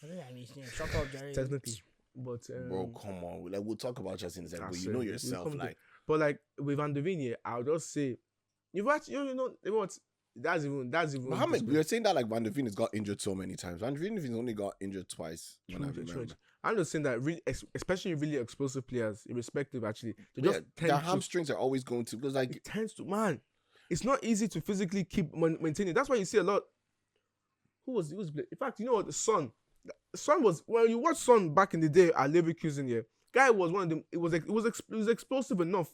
B: I think I mean, shut up, Jerry.
A: Technically, but
C: Bro, come on. Like, we'll talk about Chelsea in a second,
A: I
C: but you
A: swear,
C: know
A: we'll
C: yourself,
A: come to-
C: like,
A: but like with Van de Ven, yeah, I'll just say, you know what? That's even.
C: Mohammed, we were saying that like Van der Ven has got injured so many times. Van der Ven has only got injured twice. When I remember.
A: I'm just saying that really, especially really explosive players, irrespective actually, they
C: Yeah,
A: just
C: their
A: tend to.
C: hamstrings are always going to because like
A: It tends to, man. It's not easy to physically keep maintaining. That's why you see a lot. Who was in fact, you know what, the Son was, well, you watch Son back in the day at Leverkusen, yeah. Guy was one of them. It was explosive enough.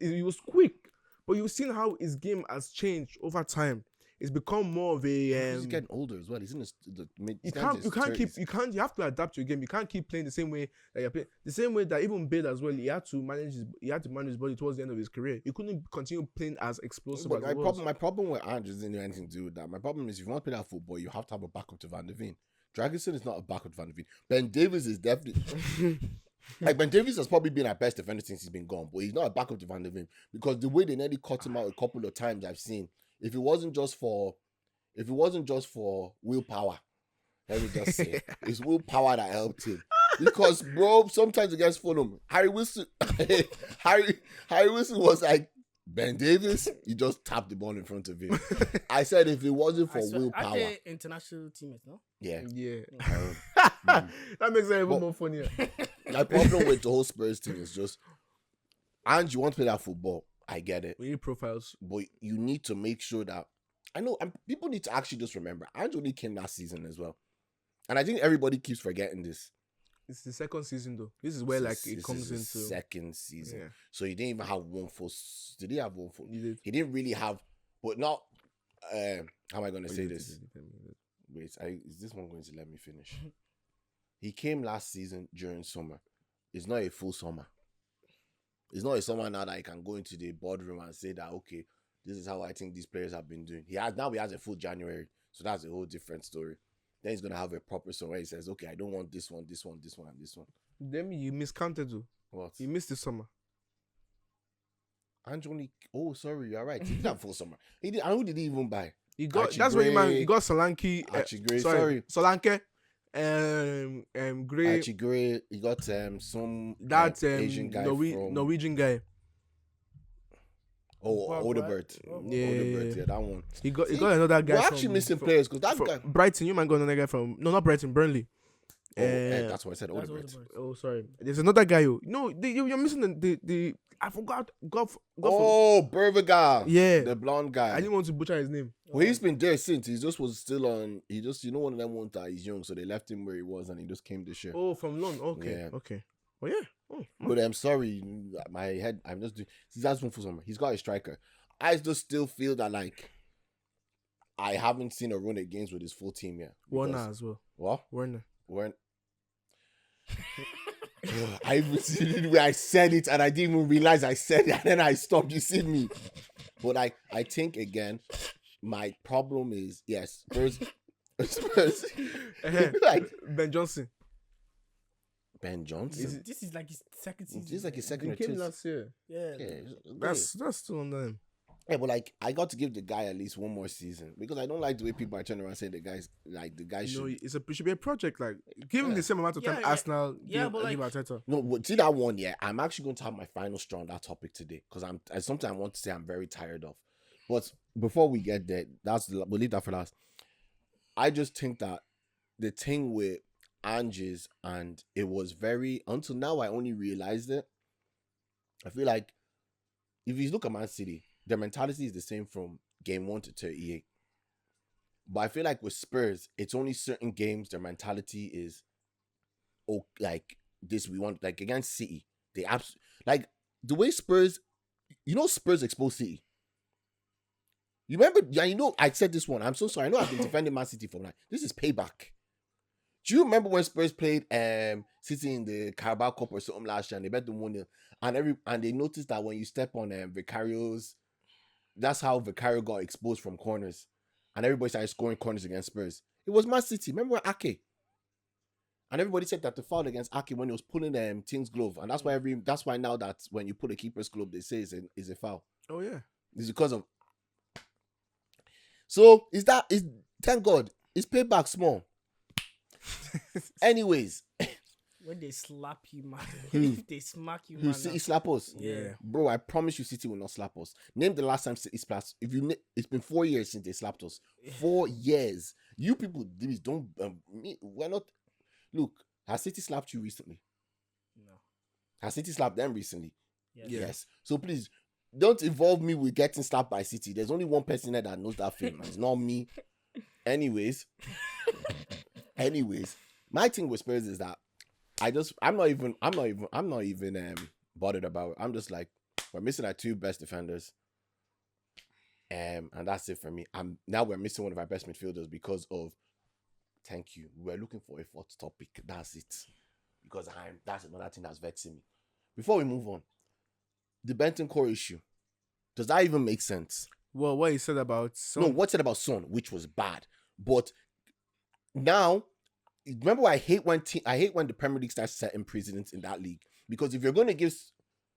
A: He was quick, but you've seen how his game has changed over time. It's become more of a.
C: he's getting older as well. He's in the mid.
A: You have to adapt to your game. You can't keep playing the same way that you're playing. The same way that even Bale as well, he had to manage his body towards the end of his career. He couldn't continue playing as explosive
C: But
A: as he was.
C: my problem with Andrew doesn't have anything to do with that. My problem is if you want to play that football, you have to have a backup to Van der Ven. Dragonson is not a backup to Van der Ven. Ben Davies is definitely like Ben Davies has probably been our best defender since he's been gone, but he's not a backup to Van der Ven because the way they nearly cut him out a couple of times I've seen. If it wasn't just for willpower, let me just say it's willpower that helped him. Because bro, sometimes against Fulham, Harry Wilson was like Ben Davies, he just tapped the ball in front of him. I said if it wasn't for willpower,
B: Are they international teammates, no?
C: yeah.
A: That makes it even more funnier.
C: My problem with the whole Spurs thing is just, and you want to play that football, I get it,
A: We need profiles.
C: but you need to make sure that people need to actually just remember, Ange only came last season as well, and I think everybody keeps forgetting this.
A: It's the second season though. This is where like it
C: This
A: comes
C: is his
A: into.
C: second season,
A: Yeah.
C: so he didn't even have one full. Did he have one full?
A: You did.
C: He didn't really have, but not. How am I going to
A: Oh,
C: say
A: you did,
C: this?
A: you did.
C: Wait, is this one going to let me finish? He came last season during summer. It's not a full summer. It's not a summer now that I can go into the boardroom and say that, okay, this is how I think these players have been doing. He has a full January. So that's a whole different story. Then he's going to have a proper summer where he says, okay, I don't want this one, this one, this one, and this one.
A: Then you miscounted though.
C: What?
A: You missed the summer.
C: Anthony, oh, sorry, you're right. He did have full summer. He did. And who did he even buy?
A: You got
C: Archie
A: that's where you man.
C: Gray.
A: You got Solanke.
C: Archie Gray, sorry.
A: Solanke. Gray.
C: Archie Gray. He got some
A: That
C: Asian guy from
A: Norwegian guy.
C: Odebert.
A: Yeah.
C: Odebert, yeah, that one.
A: He got another guy.
C: We're actually missing players because that guy.
A: Brighton. You might got another guy from not Brighton, Burnley.
C: That's what I said.
B: That's
C: Odebert.
A: Oh, sorry. There's another guy. You're missing the. I forgot.
C: Berviga.
A: Yeah.
C: The blonde guy.
A: I didn't want to butcher his name.
C: Well, he's been there since. He just was still on. He just, one of them ones that he's young, so they left him where he was, and he just came this year.
A: Oh, from London. Okay.
C: Yeah.
A: Okay. Oh yeah. Oh.
C: But I'm sorry, my head. I'm just doing. That's one for summer. He's got a striker. I just still feel that like I haven't seen a run of games with his full team yet.
A: Warner as well.
C: What?
A: Warner.
C: I even seen it where I said it and I didn't even realize I said it and then I stopped. You see me? But I think again, my problem is Spurs. Like
A: Ben Johnson.
C: Ben Johnson.
B: This is like his second season.
C: This is like his second
A: He
C: or
A: came
C: two.
A: last year.
B: Yeah.
A: That's still on them.
C: Yeah, but like I got to give the guy at least one more season because I don't like the way people are turning around saying the guy should.
A: It should be a project. Like give him the same amount of time.
B: Yeah.
A: Arsenal.
B: But
A: give Arteta.
C: No, see that one. Yeah, I'm actually going to have my final straw on that topic today because something I want to say I'm very tired of. But before we get there, we'll leave that for last. I just think that the thing with Ange's and it was very until now I only realized it. I feel like if you look at Man City, their mentality is the same from game 1 to 38. But I feel like with Spurs, it's only certain games their mentality is like this we want, like against City. They like the way Spurs exposed City. You remember, I said this one. I'm so sorry. I know I've been defending Man City for this is payback. Do you remember when Spurs played City in the Carabao Cup or something last year and they bet them 1-0 and they noticed that when you step on Vicario's, that's how Vicario got exposed from corners. and everybody started scoring corners against Spurs. It was Man City. Remember when Ake? And everybody said that the foul against Ake when he was pulling Thing's glove, and that's why now that when you put a keeper's glove, they say is a foul.
A: Oh yeah.
C: It's because of. So thank God it's payback small. Anyways,
B: When they slap you, man.
C: Who?
B: If they smack you,
C: who
B: man.
C: City slap us?
B: Yeah.
C: Bro, I promise you, City will not slap us. Name the last time City slapped. It's been 4 years since they slapped us. 4 years. You people, please don't. We're not. Look, has City slapped you recently?
B: No.
C: Has City slapped them recently?
B: Yes.
C: Yes. So please don't involve me with getting slapped by City. There's only one person there that knows that feeling. It's not me. Anyways, my thing with Spurs is that I'm not even bothered about it. I'm just like, we're missing our 2 best defenders. And that's it for me. Now we're missing one of our best midfielders because of, thank you. We're looking for a 4th topic. That's it. Because that's another thing that's vexing me. Before we move on, the Bentancur issue. Does that even make sense?
A: Well, what he said about
C: No, what said about Son, which was bad. But now, remember, I hate when the Premier League starts setting precedents in that league. Because if you're going to give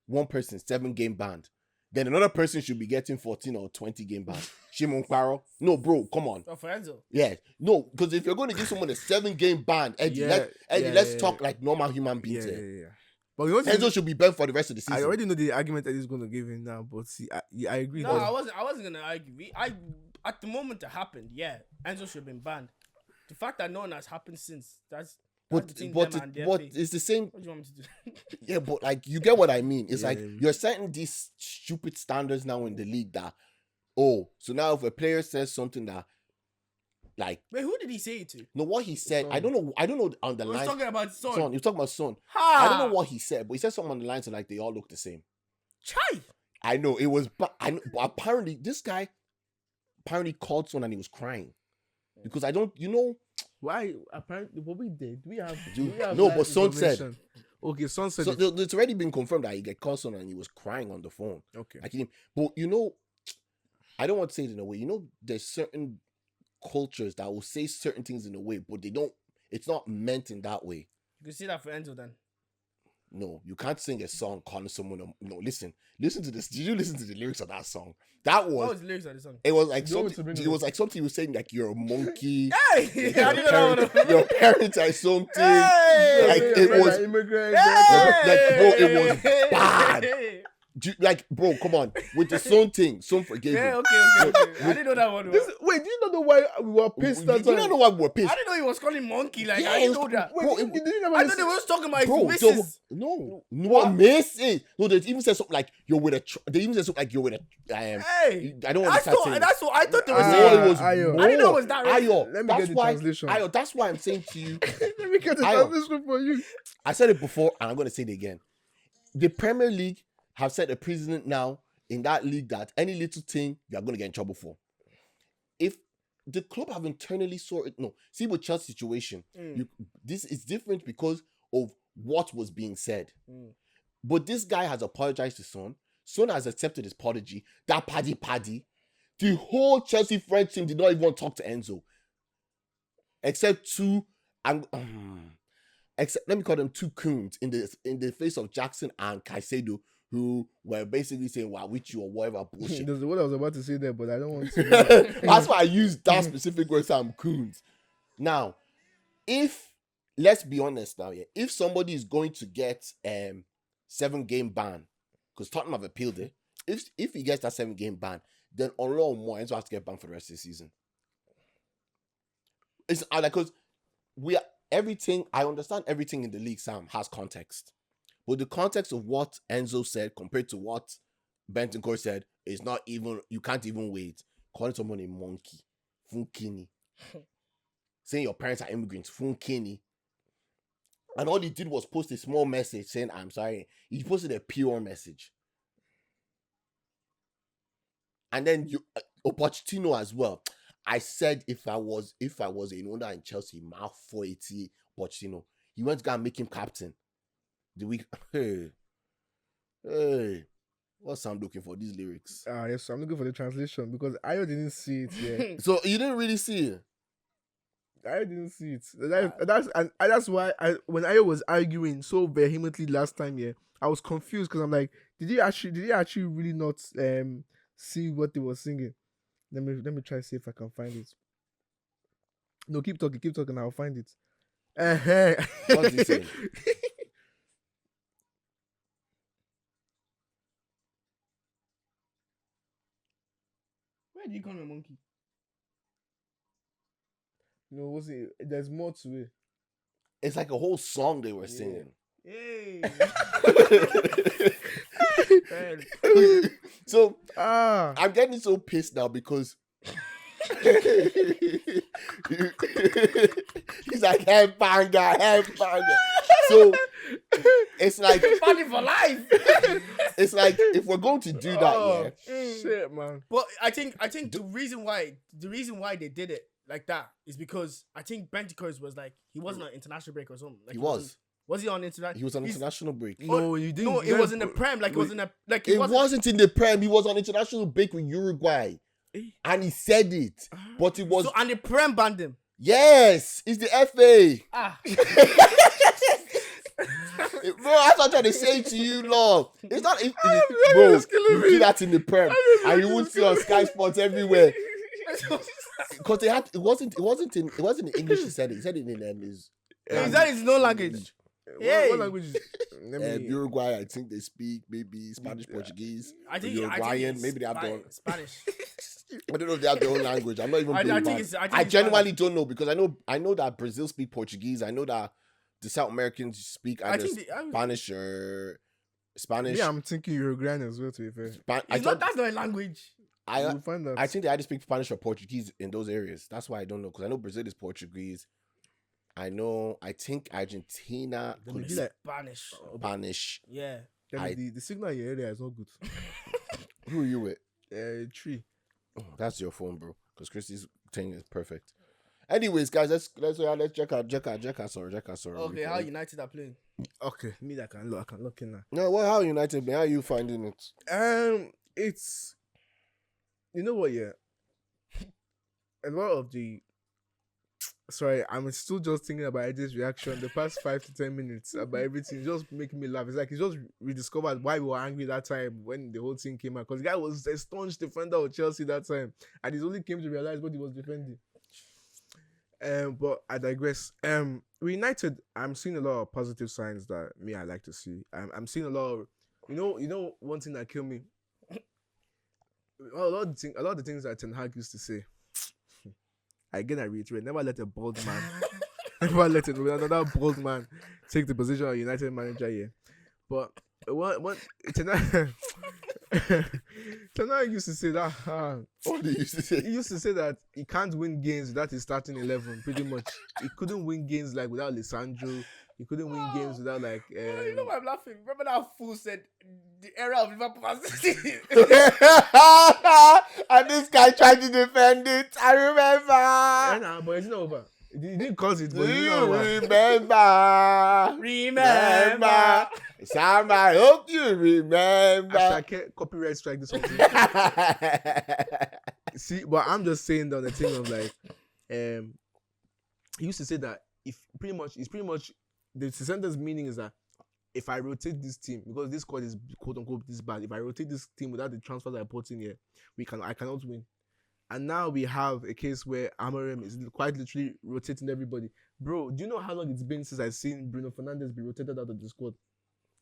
C: one person 7-game ban, then another person should be getting 14 or 20 game ban. Shimon Kwaro. No, bro, come on.
B: Oh, for Enzo.
C: Yeah. No, because if you're going to give someone a 7-game ban, Eddie, let's talk like normal human beings here.
A: But you know,
C: Enzo should be banned for the rest of the season.
A: I already know the argument Eddie's going to give him now, but see, I agree.
B: No, I wasn't gonna argue. At the moment it happened, Enzo should have been banned. The fact that no one has happened since, that's between them and the FA.
C: It's the same.
B: What do you want me to do?
C: Yeah, but like you get what I mean. It's
A: Yeah.
C: like you're setting these stupid standards now in the league that, so now if a player says something that, like,
B: Wait, who did he say it to?
C: no, what he said,
A: Son.
C: I don't know on the
B: He was
C: line.
B: talking about Son.
C: Son, you're talking about Son.
B: Ha!
C: I don't know what he said, but he said something on the lines and like they all look the same.
B: Chai!
C: I know it was, but apparently this guy called Son and he was crying because I don't,
A: Why? Apparently, what we did, we have.
C: No,
A: that
C: but Son said.
A: information. Okay, Son said.
C: So it's already been confirmed that he get called Son and he was crying on the phone.
A: Okay.
C: Like, but I don't want to say it in a way. There's certain cultures that will say certain things in a way, but they don't. It's not meant in that way.
B: You can see that for Enzo then.
C: No, you can't sing a song calling someone. No, listen to this. Did you listen to the lyrics of that song? That
B: What
C: was.
B: was the lyrics of the song?
C: It was like
A: You know
C: something.
A: what's
C: It was like something you were saying like you're a monkey.
B: Hey! I didn't know that one.
C: Your parents are something.
B: Hey!
C: Like it was.
A: immigrant.
C: Like, bro, it was bad. Like, bro, come on. With the Son thing, Son forgave
B: Yeah,
C: him.
B: okay. I didn't know that one.
A: Wait, do you not know why we were pissed?
C: You
A: That
C: don't
A: time?
C: know why we were pissed.
B: I didn't know he was calling monkey. Like,
C: Yeah,
B: I didn't know that.
C: bro,
A: Wait, you didn't
B: I thought they were talking about
C: Bro,
B: his missus.
C: no, what misses? No, they even said something like you're with a. They even said something like you're with a.
B: Hey!
C: I don't want to start saying.
B: That's what I thought they were
A: Ah,
B: saying.
C: No, it was.
A: Ayo.
B: I didn't know it was that right.
C: Ayo,
A: Let me
C: that's
A: get the
C: why.
A: translation.
C: Ayo, that's why I'm saying to you.
A: Let me get the
C: Ayo.
A: translation for you.
C: I said it before, and I'm going to say it again. The Premier League have set a precedent now in that league that any little thing you are going to get in trouble for. If the club have internally sorted, see with Chelsea's situation, this is different because of what was being said. But this guy has apologized to Son. Son has accepted his apology. That paddy. The whole Chelsea French team did not even want to talk to Enzo. Except two, let me call them 2 coons in the face of Jackson and Caicedo, who were basically saying, "Wow, with you" or whatever bullshit.
A: That's what I was about to say there, but I don't want to.
C: That's why I used that specific word, Sam coons. Now, let's be honest now, if somebody is going to get 7-game ban, because Tottenham have appealed it, if he gets that 7-game ban, then on law more, Enzo has to get banned for the rest of the season. It's like because I understand everything in the league, Sam, has context. But the context of what Enzo said compared to what Bentancur said is not even, you can't even wait. Calling someone a monkey, funkini. Saying your parents are immigrants, funkini. And all he did was post a small message saying, "I'm sorry." He posted a pure message. And then Pochettino as well. I said if I was an owner in Chelsea, mouth 480 Pochettino. He went to go and make him captain. The week, hey, What's Sam looking for? These lyrics.
A: Yes, so I'm looking for the translation because I didn't see it yet.
C: So you didn't really see it.
A: I didn't see it. That's why when I was arguing so vehemently last time, I was confused because I'm like, did he actually really not see what they were singing? Let me try to see if I can find it. No, keep talking. I'll find it.
C: What's he saying?
B: Where do you call a monkey?
A: No, what's it? There's more to it.
C: It's like a whole song they were singing.
B: Hey.
C: So
A: Ah,
C: I'm getting so pissed now because he's like headbanger. So it's like
B: Funny for life.
C: it's like if we're going to do that,
A: shit, man.
B: But I think the reason why they did it like that is because I think Benticos was like he wasn't on international break or something. Like
C: he was.
B: Was he on international?
C: He was on international break.
A: No, you didn't.
B: No, it was in the Prem. Like it was in a like
C: It wasn't in the Prem. He was on international break with Uruguay, and he said it. But it was
B: So and the Prem banned him.
C: yes. It's the FA.
B: Ah.
C: Bro, that's what I'm trying to say to you, Lord. It's not bro. You do that in the Prem, and you would see on Sky Sports everywhere. Because it wasn't in English. He said it. He said it in his.
B: Is that his no language?
A: What language is
C: Uruguay, I think they speak maybe Spanish, Portuguese.
B: I think
C: Uruguayan,
B: it's
C: maybe they have their own.
B: Spanish.
C: I don't know if they have their own language. I'm not even.
B: I
C: blowing
B: think
C: my-
B: it's- I think
C: I
B: it's
C: genuinely don't know because I know that Brazil speak Portuguese. I know that the South Americans speak
B: I
C: either
B: think
C: Spanish or Spanish.
A: Yeah, I'm thinking Uruguayan as well. To be fair,
B: that's not a language.
A: you'll find that.
C: I think they either speak Spanish or Portuguese in those areas. That's why I don't know because I know Brazil is Portuguese. I think Argentina
A: Then
C: could
A: maybe
C: be
A: like
B: Spanish.
C: Spanish.
B: Yeah.
A: the signal in your area is not good.
C: Who are you with?
A: Tree.
C: Oh, that's your phone, bro. Because Christy's thing is perfect. Anyways, guys, let's check out sorry.
B: Okay, how United are playing?
A: Okay, me that I can look in now.
C: No, how United been? How are you finding it?
A: It's you know what, yeah. A lot of the sorry, I'm still just thinking about Eddie's reaction the past 5 to 10 minutes about everything, just making me laugh. It's like he just rediscovered why we were angry that time when the whole thing came out. Because the guy was a staunch defender of Chelsea that time, and he only came to realize what he was defending. But I digress. With United, I'm seeing a lot of positive signs that I like to see. I'm seeing a lot of, you know, one thing that killed me. A lot of the things that Ten Hag used to say. Again, I reiterate: never let a bald man, never let another bald man take the position of United manager here. But what Ten Hag used to say that.
C: What did you say?
A: He used to say that he can't win games without his starting 11. Pretty much, he couldn't win games like without Lisandro. He couldn't win games without like.
B: You know why I'm laughing? Remember that fool said the era of Liverpool has
C: And this guy tried to defend it. I remember.
A: Nah, but it's not over. He didn't cause it, but
C: Do
A: it's
C: you
A: not over.
C: remember? Sam, I hope you remember.
A: I can't copyright strike this one. See, but I'm just saying that the thing of like, he used to say that it's pretty much the sentence meaning is that if I rotate this team, because this squad is quote unquote this bad, if I rotate this team without the transfers I put in here, I cannot win. And now we have a case where Amorim is quite literally rotating everybody. Bro, do you know how long it's been since I've seen Bruno Fernandes be rotated out of the squad?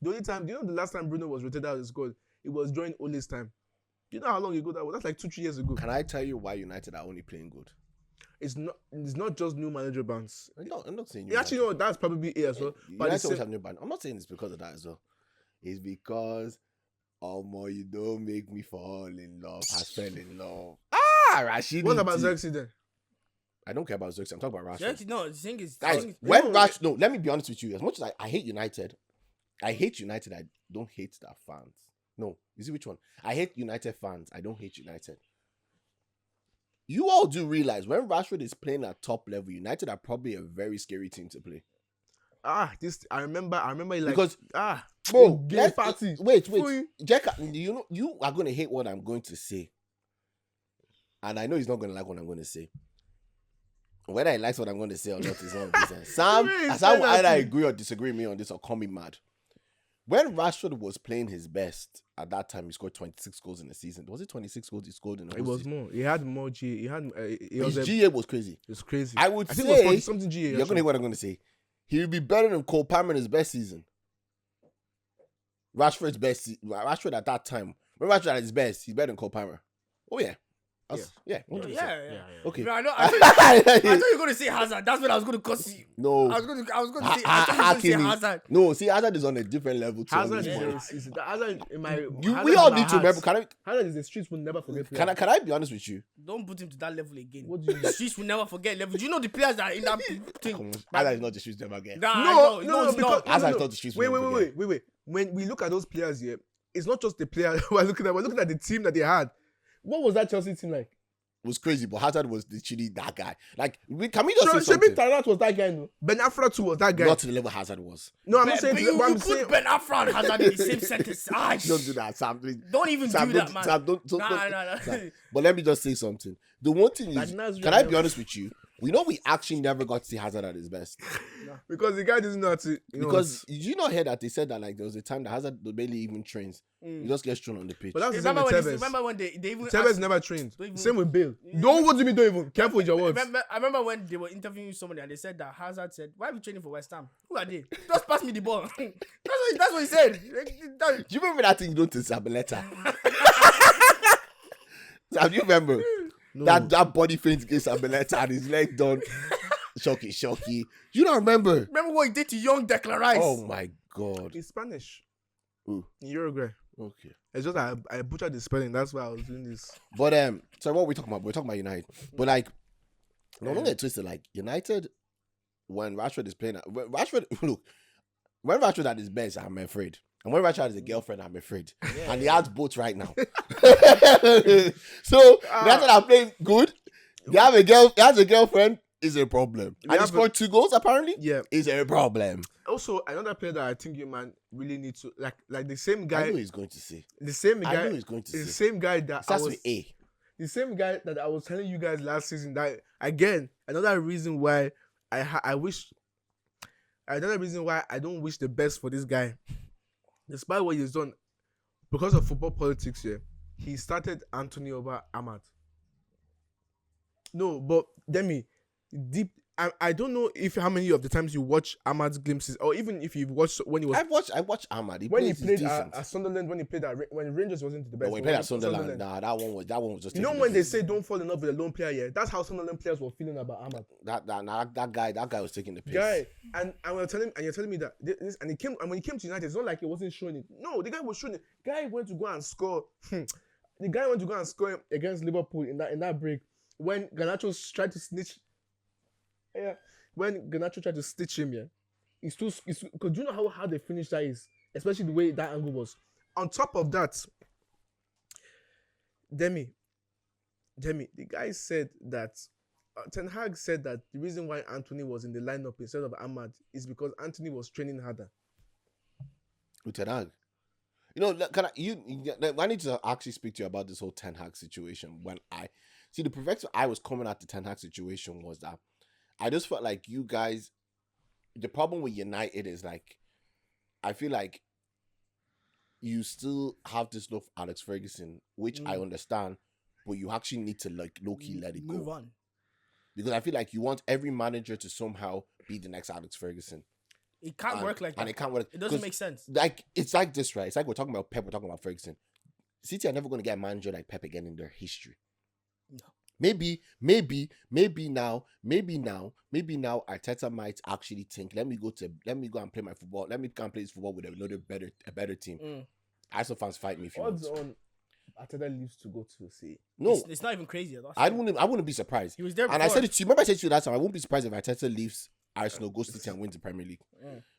A: The only time, do you know the last time Bruno was rotated out of the squad? It was during Ole's time. Do you know how long ago that was? That's like 2-3 years ago.
C: Can I tell you why United are only playing good?
A: It's not just new manager bounce.
C: No, I'm not saying
A: You actually know that's probably it as well. But
C: United always have new band. I'm not saying it's because of that as well. It's because you don't make me fall in love. Has fell in love. Rashid.
A: what about Xerxes then?
C: I don't care about Xerxes. I'm talking about Rashford.
B: No, the thing is,
C: Guys, let me be honest with you. As much as I hate United, I don't hate their fans. No, you see which one? I hate United fans. I don't hate United. You all do realize when Rashford is playing at top level, United are probably a very scary team to play.
B: this I remember like
C: Because
B: bro,
C: bro,
B: gay party.
C: wait, Jack, you are gonna hate what I'm going to say, and I know he's not gonna like what I'm going to say. Whether he likes what I'm going to say or not is not business. Sam will either agree or disagree with me on this or call me mad. When Rashford was playing his best at that time, he scored 26 goals in the season. Was it 26 goals he scored in the
B: It
C: whole
B: was
C: season?
B: more. He had more GA. He had.
C: His GA was crazy.
B: It was crazy.
C: I would
B: think
C: say
B: it was 40 something GA.
C: you're gonna hear what I'm gonna say. He would be better than Cole Palmer in his best season. Rashford at that time. When Rashford at his best, he's better than Cole Palmer. Oh yeah. Yeah. 100%.
D: Yeah.
C: Okay.
D: I thought you were going to say Hazard. That's what I was going to cuss you.
C: No.
D: I was going to say. I thought you were going to say Hazard.
C: No, see, Hazard is on a different level too.
B: Hazard
C: Hazard
B: Hazard in my.
C: we all need to remember.
B: Hazard is the streets will never forget.
C: Can I be honest with you?
D: Don't put him to that level again.
B: What do you mean?
D: Streets will never forget level. Do you know the players that are in that thing?
C: Hazard is not the streets never again.
D: No,
B: because
D: not.
C: Hazard is not the streets.
B: Wait. When we look at those players here, it's not just the players we're looking at. We're looking at the team that they had. What was that Chelsea team like?
C: It was crazy, but Hazard was literally that guy. Like, can we just say
B: So
C: something?
B: Tarat was that guy, no? Ben Afra too was that guy.
C: Not to the level Hazard was.
B: No, I'm not saying.
D: But you
B: I'm
D: put
B: saying.
D: Ben Afra and Hazard in the same sentence.
C: Don't do that, Sam. Please.
D: Don't even
C: Sam,
D: do that, man.
C: Sam, don't.
D: Nah.
C: Sam. But let me just say something. The one thing is, can I be honest with you? We know we actually never got to see Hazard at his best.
B: Because the guy doesn't know how to.
C: Because did you not hear that they said that like there was a time that Hazard barely even trains. He just gets thrown on the pitch.
B: But that's the same with Tevez.
D: Remember when they even
B: Tevez never trained.
D: even-
B: Same with Bale. Don't what do you mean? Don't even. Careful with your words.
D: I remember when they were interviewing somebody and they said that Hazard said, "Why are we training for West Ham? Who are they? Just pass me the ball." that's what he said.
C: Do you remember that thing you done to Sabaleta? Sam, do you remember
B: No.
C: that body feint against Sabaleta and his leg done? Shocky. You don't remember?
D: Remember what he did to young Declan Rice?
C: Oh my god.
B: He's Spanish.
C: Ooh.
B: In Uruguay.
C: Okay.
B: It's just I butchered the spelling. That's why I was doing this.
C: But so what are we talking about? We're talking about United. But like, don't get twisted. Like United, when Rashford is playing, when Rashford at his best, I'm afraid. And when Rashford has a girlfriend, I'm afraid. And he has both right now. So United are playing good. He has a girlfriend. Is a problem. And he scored 2 goals apparently.
B: Yeah.
C: Is a problem.
B: Also, another player that I think you man really need to like the same guy.
C: I know he's going to say.
B: The same guy.
C: I know he's going to
B: the
C: say.
B: same guy that
C: Starts with A.
B: The same guy that I was telling you guys last season. That again, another reason why another reason why I don't wish the best for this guy, despite what he's done, because of football politics here. He started Anthony over Ahmad. No, but Demi, I don't know if how many of the times you watch Ahmad's glimpses, or even if you've watched when he was.
C: I watched Ahmad.
B: When he played at Sunderland, when Rangers wasn't the best.
C: When he played at Sunderland, nah, that one was just.
B: You know when they say don't fall in love with a lone player, yeah, that's how Sunderland players were feeling about Ahmad.
C: That guy was taking the piss.
B: Guy, and you're telling me that this, and when he came to United, it's not like he wasn't showing it. No, the guy was showing it. Guy went to go and score. The guy went to go and score against Liverpool in that break when Garnacho tried to snitch. Yeah, when Garnacho tried to stitch him, yeah, it's because you know how hard they finished that is, especially the way that angle was. On top of that, Demi, the guy said that Ten Hag said that the reason why Anthony was in the lineup instead of Ahmad is because Anthony was training harder.
C: With Ten Hag, you know, I need to actually speak to you about this whole Ten Hag situation. When I see the perspective I was coming at the Ten Hag situation was that I just felt like you guys, the problem with United is like, I feel like you still have this love for Alex Ferguson, which I understand, but you actually need to like low-key let it
D: Move
C: go.
D: on.
C: Because I feel like you want every manager to somehow be the next Alex Ferguson.
D: It can't work like that.
C: And it can't work.
D: It doesn't make sense.
C: Like, it's like this, right? It's like we're talking about Pep, we're talking about Ferguson. City are never going to get a manager like Pep again in their history.
D: No.
C: Maybe now Arteta might actually think, let me go and play my football. Let me go and play this football with a better team. Arsenal fans fight me if you want.
B: Odds on Arteta leaves to go to say.
D: No, it's not even crazy.
C: I wouldn't be surprised.
D: He was there
C: and I said it to you. Remember I said to you last time, I won't be surprised if Arteta leaves Arsenal, goes to City and wins the Premier League.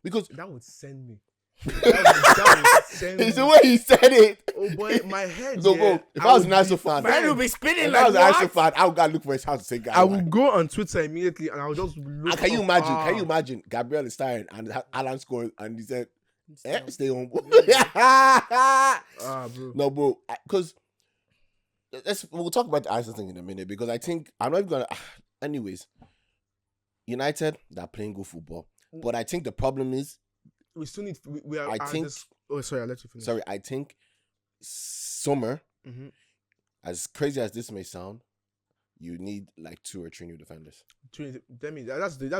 C: Because
B: that would send me. That was
C: It's the way he said it.
B: oh boy, my head.
C: So,
B: yeah,
C: bro, if I was an Arsenal fan,
D: Man will be spinning
C: if
D: like
C: I was an Arsenal
D: what?
C: fan, I would go look for his house to say, guy.
B: I will go on Twitter immediately and I'll just look.
C: Can you
B: up,
C: imagine? Can you imagine? Gabriel is starting and Alan scored and he said, stay on.
B: bro.
C: No, bro, because we'll talk about the Arsenal thing in a minute because I think I'm not even gonna. Anyways, United they're playing good football, but I think the problem is,
B: We still need. We are.
C: I think.
B: Oh, sorry, I'll let you finish.
C: Sorry, I think summer,
B: Mm-hmm.
C: as crazy as this may sound, you need like 2 or 3 new defenders
B: That's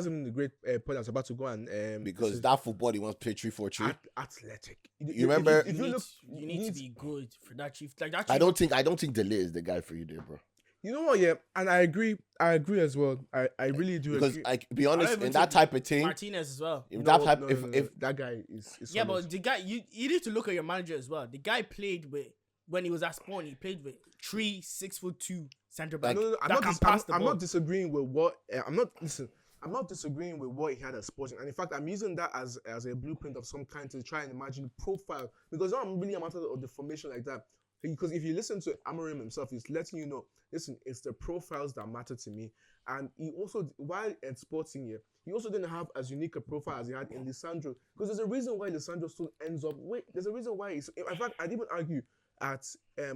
B: even the great point I was about to go and
C: because that football he wants to play 3-4-3.
B: athletic.
C: You remember-
B: If you look,
D: you need to be good for that chief. Like that.
C: I don't think Delay is the guy for you there, bro.
B: you know what? Yeah, and I agree. I agree as well. I really do
C: Because
B: agree.
C: like be
D: I don't
C: honest,
D: even
C: in that
D: think
C: type of thing,
D: Martinez as well.
C: if that type, if
B: that guy is
D: Yeah,
B: solid.
D: but the guy you need to look at your manager as well. The guy played with when he was at Spawn. He played with 3 6'2" centre back.
B: No,
D: that can pass the
B: I'm
D: ball.
B: not disagreeing with what I'm not disagreeing with what he had at Sporting, and in fact, I'm using that as a blueprint of some kind to try and imagine the profile because I'm really a matter of the formation like that. Because if you listen to Amorim himself, he's letting you know, listen, it's the profiles that matter to me. And he also, while at Sporting here, he also didn't have as unique a profile as he had in Lisandro. Because there's a reason why Lisandro still ends up. There's a reason why he's. In fact, I'd even argue at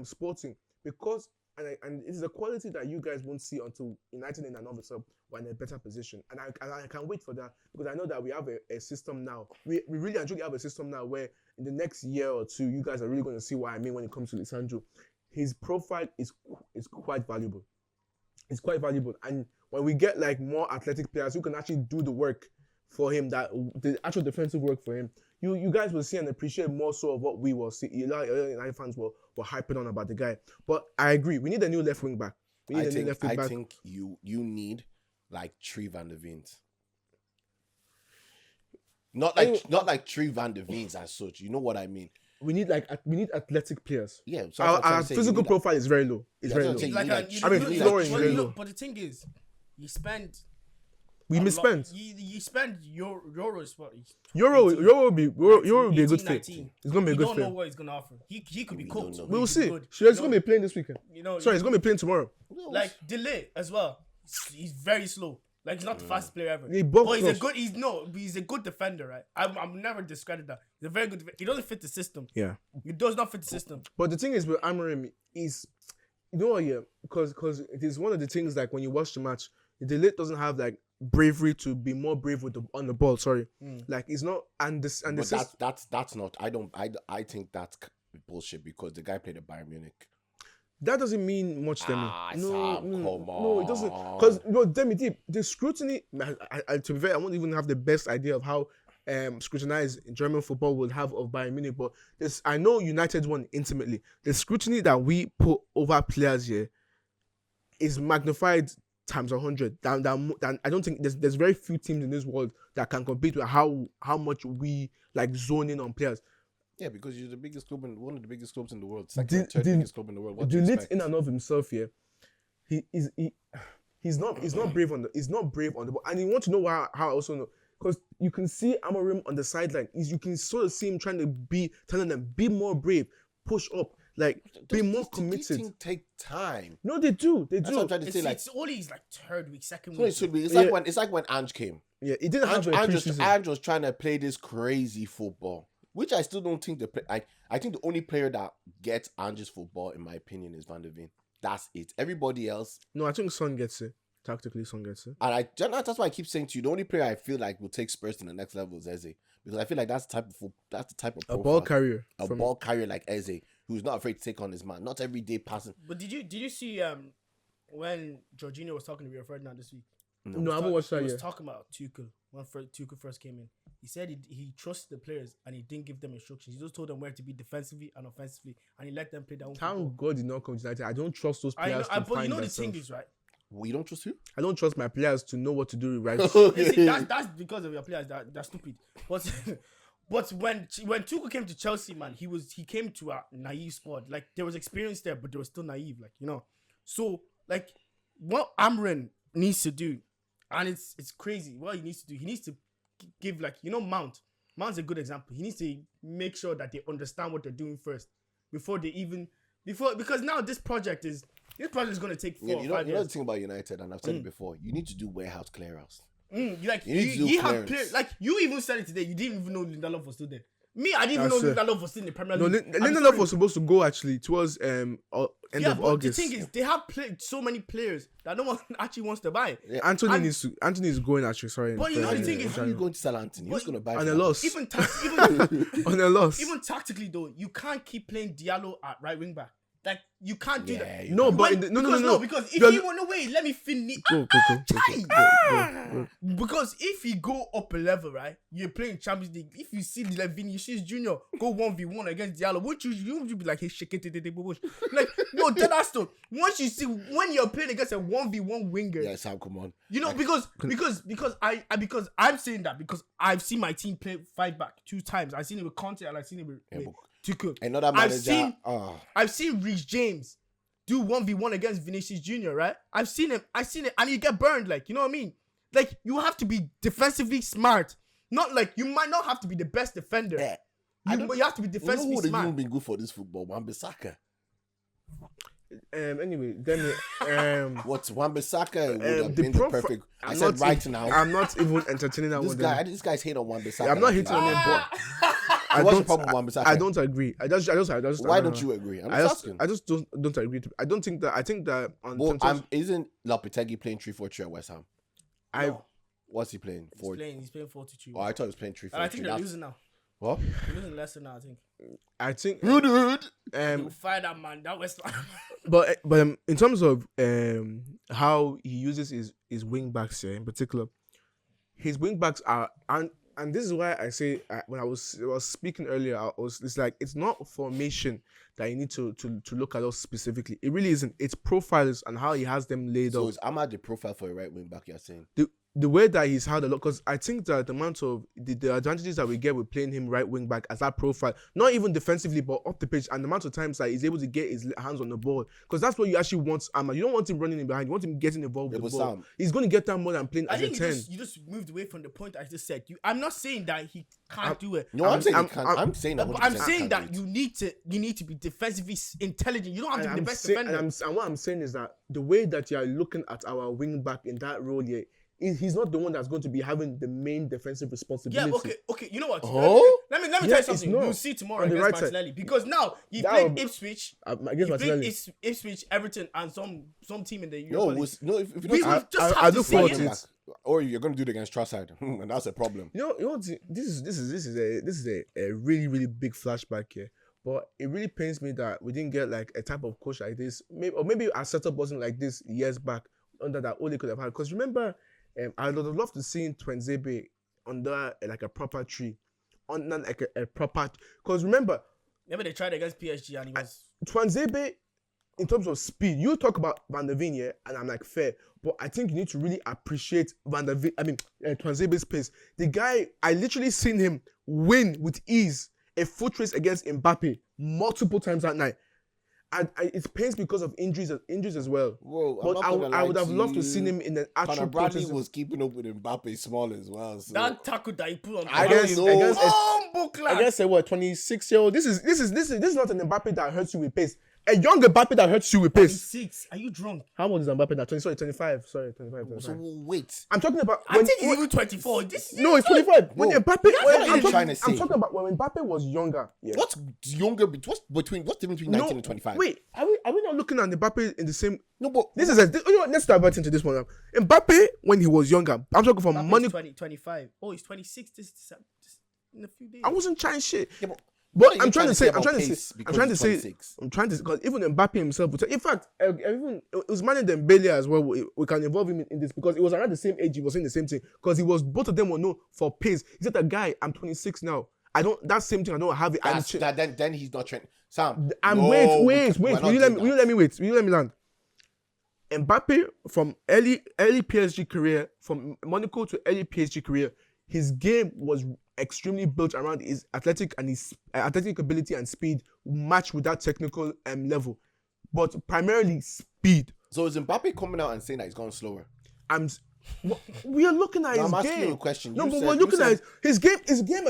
B: Sporting because. And it is a quality that you guys won't see until United in and of itself were in a better position. And I can't wait for that because I know that we have a system now. We really and truly have a system now where in the next year or two, you guys are really going to see what I mean when it comes to Lisandro. His profile is quite valuable. It's quite valuable. And when we get like more athletic players who can actually do the work for him, that the actual defensive work for him, you guys will see and appreciate more so of what we will see. United fans were hyping on about the guy. But I agree, we need a new left wing back.
C: I think you need like 3 Van der Veens. Not like 3 Van der Veens as such. You know what I mean?
B: We need athletic players.
C: Yeah. So
B: Our physical profile is very low. It's very low.
D: But the thing is, you spend.
B: We misspent.
D: You spend euros for
B: Euro will be a good fit.
D: 19.
B: It's gonna be a
D: You
B: good
D: don't know
B: fit.
D: what he's gonna offer. He could be cooked.
C: don't know.
B: We will see.
D: Good.
B: He's gonna be playing this weekend.
D: You know,
B: Sorry, he's gonna be playing tomorrow.
D: like Delay as well. He's very slow. Like he's not the fastest player ever.
B: He both
D: But he's
B: cross.
D: he's a good defender, right? I'm never discredit that. He's a very good. He doesn't fit the system.
B: Yeah.
D: He does not fit the system.
B: But the thing is with Amorim is, you know what? Yeah, because it is one of the things like when you watch the match, the Delete doesn't have like bravery to be more brave on the ball. Sorry, like it's not
C: But that's not. I think that's bullshit because the guy played at Bayern Munich.
B: that doesn't mean much to me.
C: Sam, come
B: No, it doesn't. Because Demi Deep, the scrutiny. To be fair, I won't even have the best idea of how scrutinized German football would have of Bayern Munich. But I know United won intimately. The scrutiny that we put over players here is magnified times 100. Than I don't think there's very few teams in this world that can compete with how much we like zone in on players.
C: Yeah, because you're the biggest club in one of the biggest clubs in the world. Second, third biggest club in the world. What do you
B: Delete
C: expect?
B: in and of himself here, he's not brave on the ball, and you want to know how I also know because you can see Amorim on the sideline. You can sort of see him telling them be more brave, push up, like be more committed.
C: These things take time.
B: No, they do.
C: That's what I'm trying to say. Like,
D: It's only his like third week, second
C: so
D: week.
C: it should be.
B: Yeah.
C: It's like when Ange came.
B: Yeah, he didn't have a preseason.
C: Ange was trying to play this crazy football, which I still don't think I think the only player that gets Ange's football, in my opinion, is Van der Ven. That's it. Everybody else,
B: No, I think Son gets it. Tactically, Son gets it.
C: and that's why I keep saying to you, the only player I feel like will take Spurs to the next level is Eze, because I feel like that's the type of
B: A
C: profile.
B: ball carrier.
C: a ball carrier like Eze, who's not afraid to take on his man, not every day passing.
D: But did you see when Jorginho was talking to Rio Ferdinand this week?
B: No, I haven't watched that
D: He was
B: yet.
D: talking about Tuchel when Tuchel first came in. He said he trusts the players and he didn't give them instructions. He just told them where to be defensively and offensively, and he let them play their own football.
B: Thank God did not come to United. I don't trust those
D: I know,
B: players to
D: but you
B: find
D: know the
B: themselves.
D: thing is right.
C: Well, you don't trust who?
B: I don't trust my players to know what to do right.
D: You see, that's because of your players that they're stupid. But when Tuchel came to Chelsea, man, he came to a naive squad. Like there was experience there, but they were still naive. Like so like what Amrin needs to do, and it's crazy. What he needs to do, he needs to give like Mount. Mount's a good example. He needs to make sure that they understand what they're doing first because now this project is going to take 4 or 5
C: You know the
D: years.
C: thing about United, and I've said it before. You need to do warehouse clearance.
D: You need to do
C: You
D: have
C: clearance.
D: players, like you even said it today. You didn't even know Lindelof was still there. Me, I didn't
A: That's
D: even know
A: it.
D: Lindelof was still in the Premier
A: No,
D: League. I'm
A: Lindelof
D: sorry.
A: was supposed to go actually towards end of
D: but
A: August.
D: the thing is, they have so many players that no one actually wants to buy.
A: Anthony is going actually. Sorry,
D: But you know the thing is,
C: How are you going to sell Anthony? Who's going to buy
A: on a
C: him?
A: loss.
D: Even
A: On a loss.
D: even tactically though, you can't keep playing Diallo at right wing back. Like you can't do that.
A: No,
D: When-
A: but no.
D: Because if
A: You're-
D: he went away, let me finish.
A: Go.
D: Because if you go up a level, right, you're playing Champions League. If you see like Vinicius Junior go 1v1 against Diallo, would you be like, hey, shake it, like no, that's not. Once you see when you're playing against a 1v1 winger,
C: Yeah, Sam, come on.
D: you know, because I'm saying that because I've seen my team play 5 back 2 times. I've seen it with Conte and I've seen it with Tuchel.
C: Another manager.
D: I've seen Reece James do 1v1 against Vinicius Junior, right? I've seen it, and you get burned, like, you know what I mean? Like, you have to be defensively smart. Not like, you might not have to be the best defender.
C: Yeah.
D: But you have to be
C: You know
D: defensively
C: who would have
D: smart.
C: even been good for this football? Wan-Bissaka.
A: Anyway, then
C: What Wan-Bissaka would have
A: the
C: been the
A: profi-
C: perfect.
A: I'm
C: I said
A: not
C: right
A: even-
C: now.
A: I'm not even entertaining that one.
C: This guy's hate on Wan-Bissaka.
A: I'm not hating on him, but
C: What's the problem with Wan-Bissaka?
A: I don't agree. I just
C: Why don't you agree? I'm just asking.
A: I just don't agree. I don't think that. I think that on
C: Well,
A: terms-
C: isn't Lopetegui playing 3-4-3 at West Ham?
D: No,
C: What's he playing?
D: he's playing 4-2-2.
C: Oh, I thought he was playing 3-4-3.
D: And I think they're losing now.
C: What?
D: They're losing Leicester now, I think.
A: I think
D: You fire that man, that West Ham.
A: but in terms of how he uses his wing backs here in particular, his wing backs are and this is why I say when I was speaking earlier, it's like it's not formation that you need to look at us specifically. It really isn't. It's profiles and how he has them laid
C: So
A: up.
C: is Ahmad the profile for a right wing back? You're saying?
A: The way that he's had a lot, because I think that the amount of the advantages that we get with playing him right wing back as that profile, not even defensively but up the pitch, and the amount of times that he's able to get his hands on the ball, because that's what you actually want. You don't want him running in behind. You want him getting involved with the ball.
C: Sam,
A: He's going to get that more than playing
D: I
A: as a
D: think
A: 10.
D: you just moved away from the point I just said. I'm not saying that he can't do it.
C: no, I'm saying
A: I'm-
C: he can't.
A: I'm-
C: I'm saying that.
D: But I'm
C: 100%
D: saying
C: can't
D: that
C: do it.
D: you need to be defensively intelligent. You don't have to be the best
A: saying,
D: defender.
A: and what I'm saying is that the way that you are looking at our wing back in that role here, he's not the one that's going to be having the main defensive
D: Yeah,
A: responsibility.
D: okay. You know what?
C: Oh?
D: Let me tell
A: Yeah,
D: you
A: it's
D: something.
A: not.
D: We'll see tomorrow
A: On the
D: against
A: right side.
D: Martinelli because now he
A: That
D: played
A: would-
D: Ipswich.
A: Against
D: He played
A: Martinelli.
D: Ipswich, Everton, and some team in the
C: No,
D: Europa League.
C: if you
D: We
C: don't,
D: will just
A: I
D: have
A: do
D: to see
A: fault
D: him.
A: it.
C: or you're going to do it against Trossard, and that's a problem.
A: You know what? This is a really really big flashback here. But it really pains me that we didn't get like a type of coach like this. Maybe our setup wasn't like this years back under that Ole could have had. Because remember, I would have loved to see Twenzebe under like a proper tree, under like a proper. Because remember,
D: Remember they tried against PSG and he was.
A: Twenzebe, in terms of speed, you talk about Van der Ven, yeah, and I'm like fair, but I think you need to really appreciate Twanzebe's pace. The guy, I literally seen him win with ease a foot race against Mbappe multiple times that night. And it pains because of injuries as well.
C: Whoa,
A: But I would have loved to see him in an actual
C: Conor Bradley
A: process.
C: was keeping up with Mbappe small as well. So.
D: That tackle that he put on
C: I don't know.
A: I guess a 26-year-old. This is not an Mbappe that hurts you with pace. A young Mbappe that hurts you with pace.
D: 6. Are you drunk?
A: How old is Mbappe now? 25. Sorry, 25.
C: So wait.
A: I'm talking about.
D: I think he's even 24. This
A: No, it's 25. When
C: No,
A: Mbappe,
C: what are you trying to say?
A: I'm talking about when Mbappe was younger. Yeah.
C: What's younger? What's the difference between 19 and 25?
A: Wait, are we not looking at Mbappe in the same?
C: No, but
A: You know what, let's divert into this one now. Mbappe when he was younger. I'm talking from money.
D: 25. Oh, he's 26 this in a few days.
A: I wasn't trying shit.
C: Yeah, but
A: But
C: what are
A: I'm
C: you
A: trying to say, I'm
C: about
A: trying to
C: pace
A: say,
C: because
A: I'm trying to
C: he's
A: say,
C: 26?
A: I'm trying to, because even Mbappe himself, in fact, even Ousmane Dembele as well, we can involve him in this because it was around the same age, he was saying the same thing, because both of them were known for pace. He said, a guy, I'm 26 now. That same thing, I don't have it.
C: Then he's not training. Sam,
A: Wait. Will you let me wait? Will you let me land? Mbappe from early PSG career, from Monaco to early PSG career, his game was extremely built around his athletic ability and speed matched with that technical level, but primarily speed.
C: So is Mbappe coming out and saying that he's gone slower?
B: We are looking at
C: Now,
B: his
C: I'm asking
B: game.
C: you a question.
B: No,
C: You
B: but
C: said-
B: we're
C: you
B: looking
C: said-
B: at his game.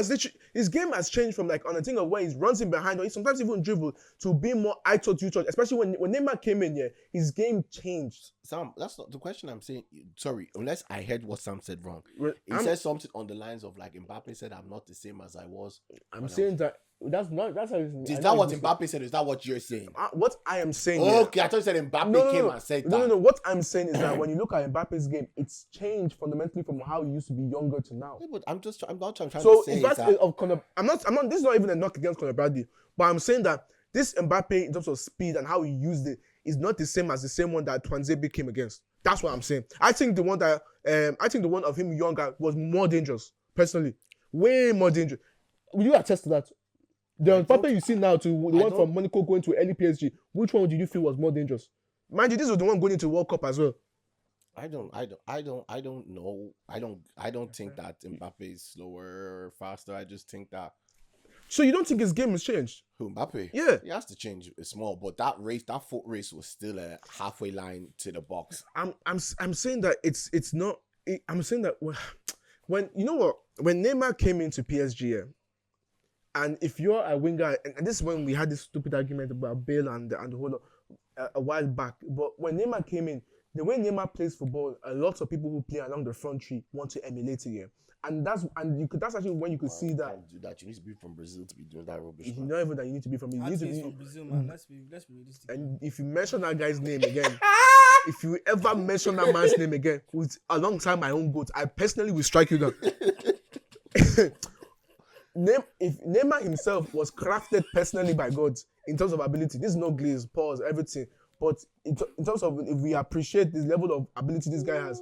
B: His game has changed from like on a thing of where he runs in behind or he sometimes even dribble to being more I touch you touch. Especially when Neymar came in, his game changed.
C: Sam, that's not the question I'm saying. Sorry, unless I heard what Sam said wrong. He
B: I'm-
C: said something on the lines of like Mbappe said, "I'm not the same as I was."
B: I'm saying that that's how.
C: Is that what Mbappe said? Or is that what you're saying?
B: What I am saying?
C: Okay, I thought you said Mbappe came and said that.
B: No. What I'm saying is that when you look at Mbappe's game, it's changed fundamentally from how he used to be younger to now.
C: Yeah, but I'm not trying
B: So
C: to say
B: it's
C: is
B: not
C: that.
B: of Conor. I'm not. This is not even a knock against Conor Bradley, but I'm saying that this Mbappe in terms of speed and how he used it is not the same as the same one that Twanzebe came against. That's what I'm saying. I think the one of him younger was more dangerous. Personally, way more dangerous. Will you attest to that? The Mbappe you see now to the one from Monaco going to early PSG, which one did you feel was more dangerous? Mind you, this was the one going into World Cup as well.
C: I don't know. I don't think that Mbappe is slower or faster. I just think that
B: So you don't think his game has changed?
C: who Mbappe?
B: Yeah.
C: He has to change small, but that foot race was still a halfway line to the box.
B: I'm saying that it's not. I'm saying that when you know what, when Neymar came into PSG, and if you're a winger, and this is when we had this stupid argument about Bale and the whole lot, a while back. But when Neymar came in, the way Neymar plays football, a lot of people who play along the front three want to emulate it. And that's actually when you could see that.
C: Can't do that. You need to be from Brazil to be doing that rubbish.
B: It's
C: man.
B: not even that you need to be from. You need to
D: He's
B: be.
D: from Brazil, man. Let's be realistic.
B: And if you mention that guy's name again, if you ever mention that man's name again, alongside my own goat, I personally will strike you down. If Neymar himself was crafted personally by God in terms of ability, this is no glaze, pause, everything. But in terms of if we appreciate the level of ability this guy has,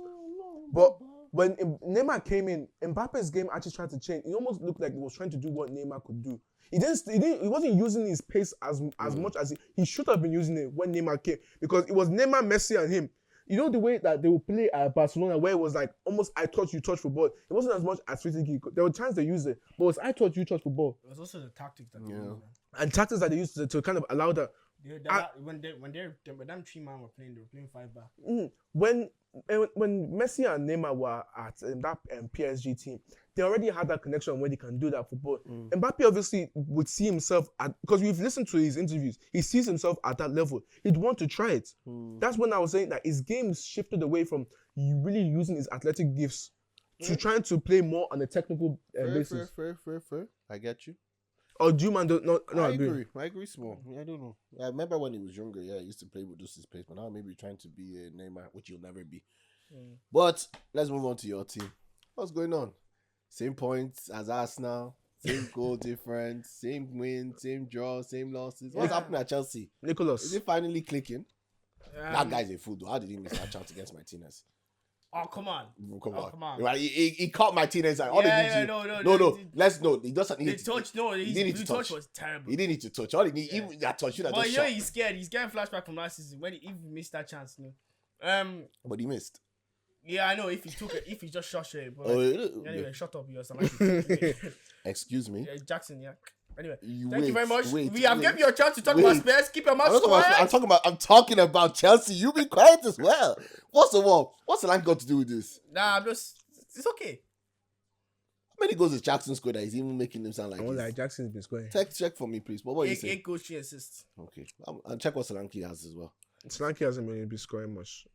B: but when Neymar came in, Mbappe's game actually tried to change. It almost looked like he was trying to do what Neymar could do. He wasn't using his pace as much as he should have been using it when Neymar came, because it was Neymar, Messi, and him. You know the way that they would play at Barcelona, where it was like almost I touch, you touch football. It wasn't as much as free kick. There were times they used it, but it was I touch, you touch football.
D: It was also the tactics that they used, man.
B: And tactics that they used to kind of allow that.
D: When them 3 man were playing, they were playing 5 back.
B: When Messi and Neymar were at that PSG team, they already had that connection where they can do that football. Mbappe obviously would see himself because we've listened to his interviews, he sees himself at that level. He'd want to try it. That's when I was saying that his game shifted away from really using his athletic gifts to trying to play more on a technical basis.
C: Fair. I get you.
B: Or do you man not
C: I
B: agree?
C: agree small. I don't know. I remember when he was younger, he used to play with just his pace, but now maybe trying to be a Neymar, which you'll never be. But let's move on to your team. What's going on? Same points as Arsenal, same goal difference, same win, same draw, same losses. What's happening at Chelsea?
B: Nicholas.
C: Is it finally clicking? That guy's a fool though. How did he miss that chance against Martinez?
D: Oh, come on.
C: Come
D: Come on.
C: Right, he caught Martinez. Like,
D: No.
C: Let's no. He doesn't need
D: The touch, no,
C: He
D: his
C: didn't need to
D: blue touch
C: touch.
D: was terrible.
C: He didn't need to touch. All he need, even that touch should have
D: But
C: just
D: you know
C: shot.
D: he's scared. He's getting flashback from last season when he missed that chance. No.
C: But he missed.
D: Yeah, I know if he took it, if he just shot straight. But
C: Oh,
D: anyway, shut up, you or something.
C: excuse me.
D: Jackson, yeah. Anyway,
C: You
D: thank you very much.
C: wait,
D: We have
C: wait.
D: given you a chance to talk
C: Wait.
D: about Spurs. Keep your mouth
C: I'm talking about Chelsea. You be quiet as well. What's the wall? What's the line got to do with this?
D: Nah, it's okay.
C: How many goals has Jackson scored that he's even making him sound like
B: Oh,
C: this?
B: like Jackson's been scoring.
C: Check for me, please. What you
D: 8
C: saying?
D: goals, 3 assists.
C: Okay. And check what Solanke has as well.
B: Solanke hasn't really been scoring much.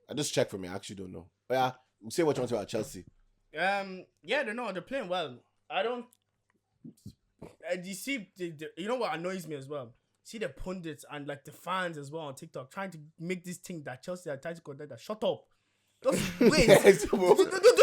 C: I just check for me. I actually don't know. But yeah, say what you want to about Chelsea.
D: Yeah, they're playing well. I don't. You see, you know what annoys me as well? See the pundits and like the fans as well on TikTok trying to make this thing that Chelsea are trying to conduct that. Shut up. Just wait.
C: Yes, bro.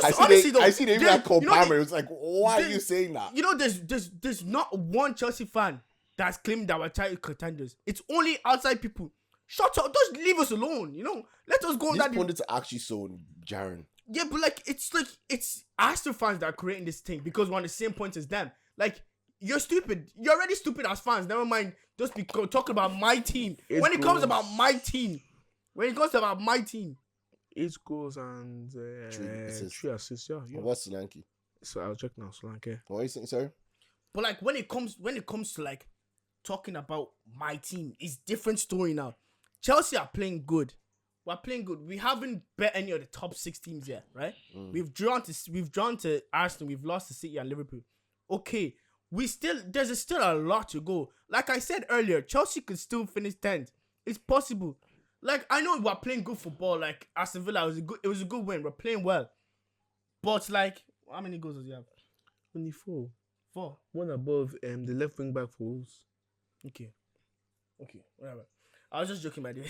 C: I see they even had Cole Palmer. It was like, why are you saying that?
D: You know, there's not one Chelsea fan that's claimed that we're title contenders. It's only outside people. Shut up. Just leave us alone. You know, let us go on
C: These
D: that.
C: pundits are actually so jarring.
D: Yeah, but it's Arsenal fans that are creating this thing because we're on the same point as them. Like, you're stupid. You're already stupid as fans. Never mind just because talking about my team. When it comes about my team.
B: 8 goals and 3 assists. Yeah.
C: What's Solanke?
B: So I'll check now. Solanke.
C: What are you saying, sorry?
D: But like when it comes to like talking about my team, it's different story now. Chelsea are playing good. we're playing good. We haven't bet any of the top 6 teams yet, right?
C: Mm.
D: We've drawn to Arsenal. We've lost to City and Liverpool. Okay, there's still a lot to go. Like I said earlier, Chelsea could still finish 10th. It's possible. Like I know we're playing good football. Like Aston Villa it was a good win. We're playing well, but like how many goals does he have?
B: Only 4.
D: 4.
B: One above the left wing back for Wolves.
D: Okay, whatever. I was just joking, my dear.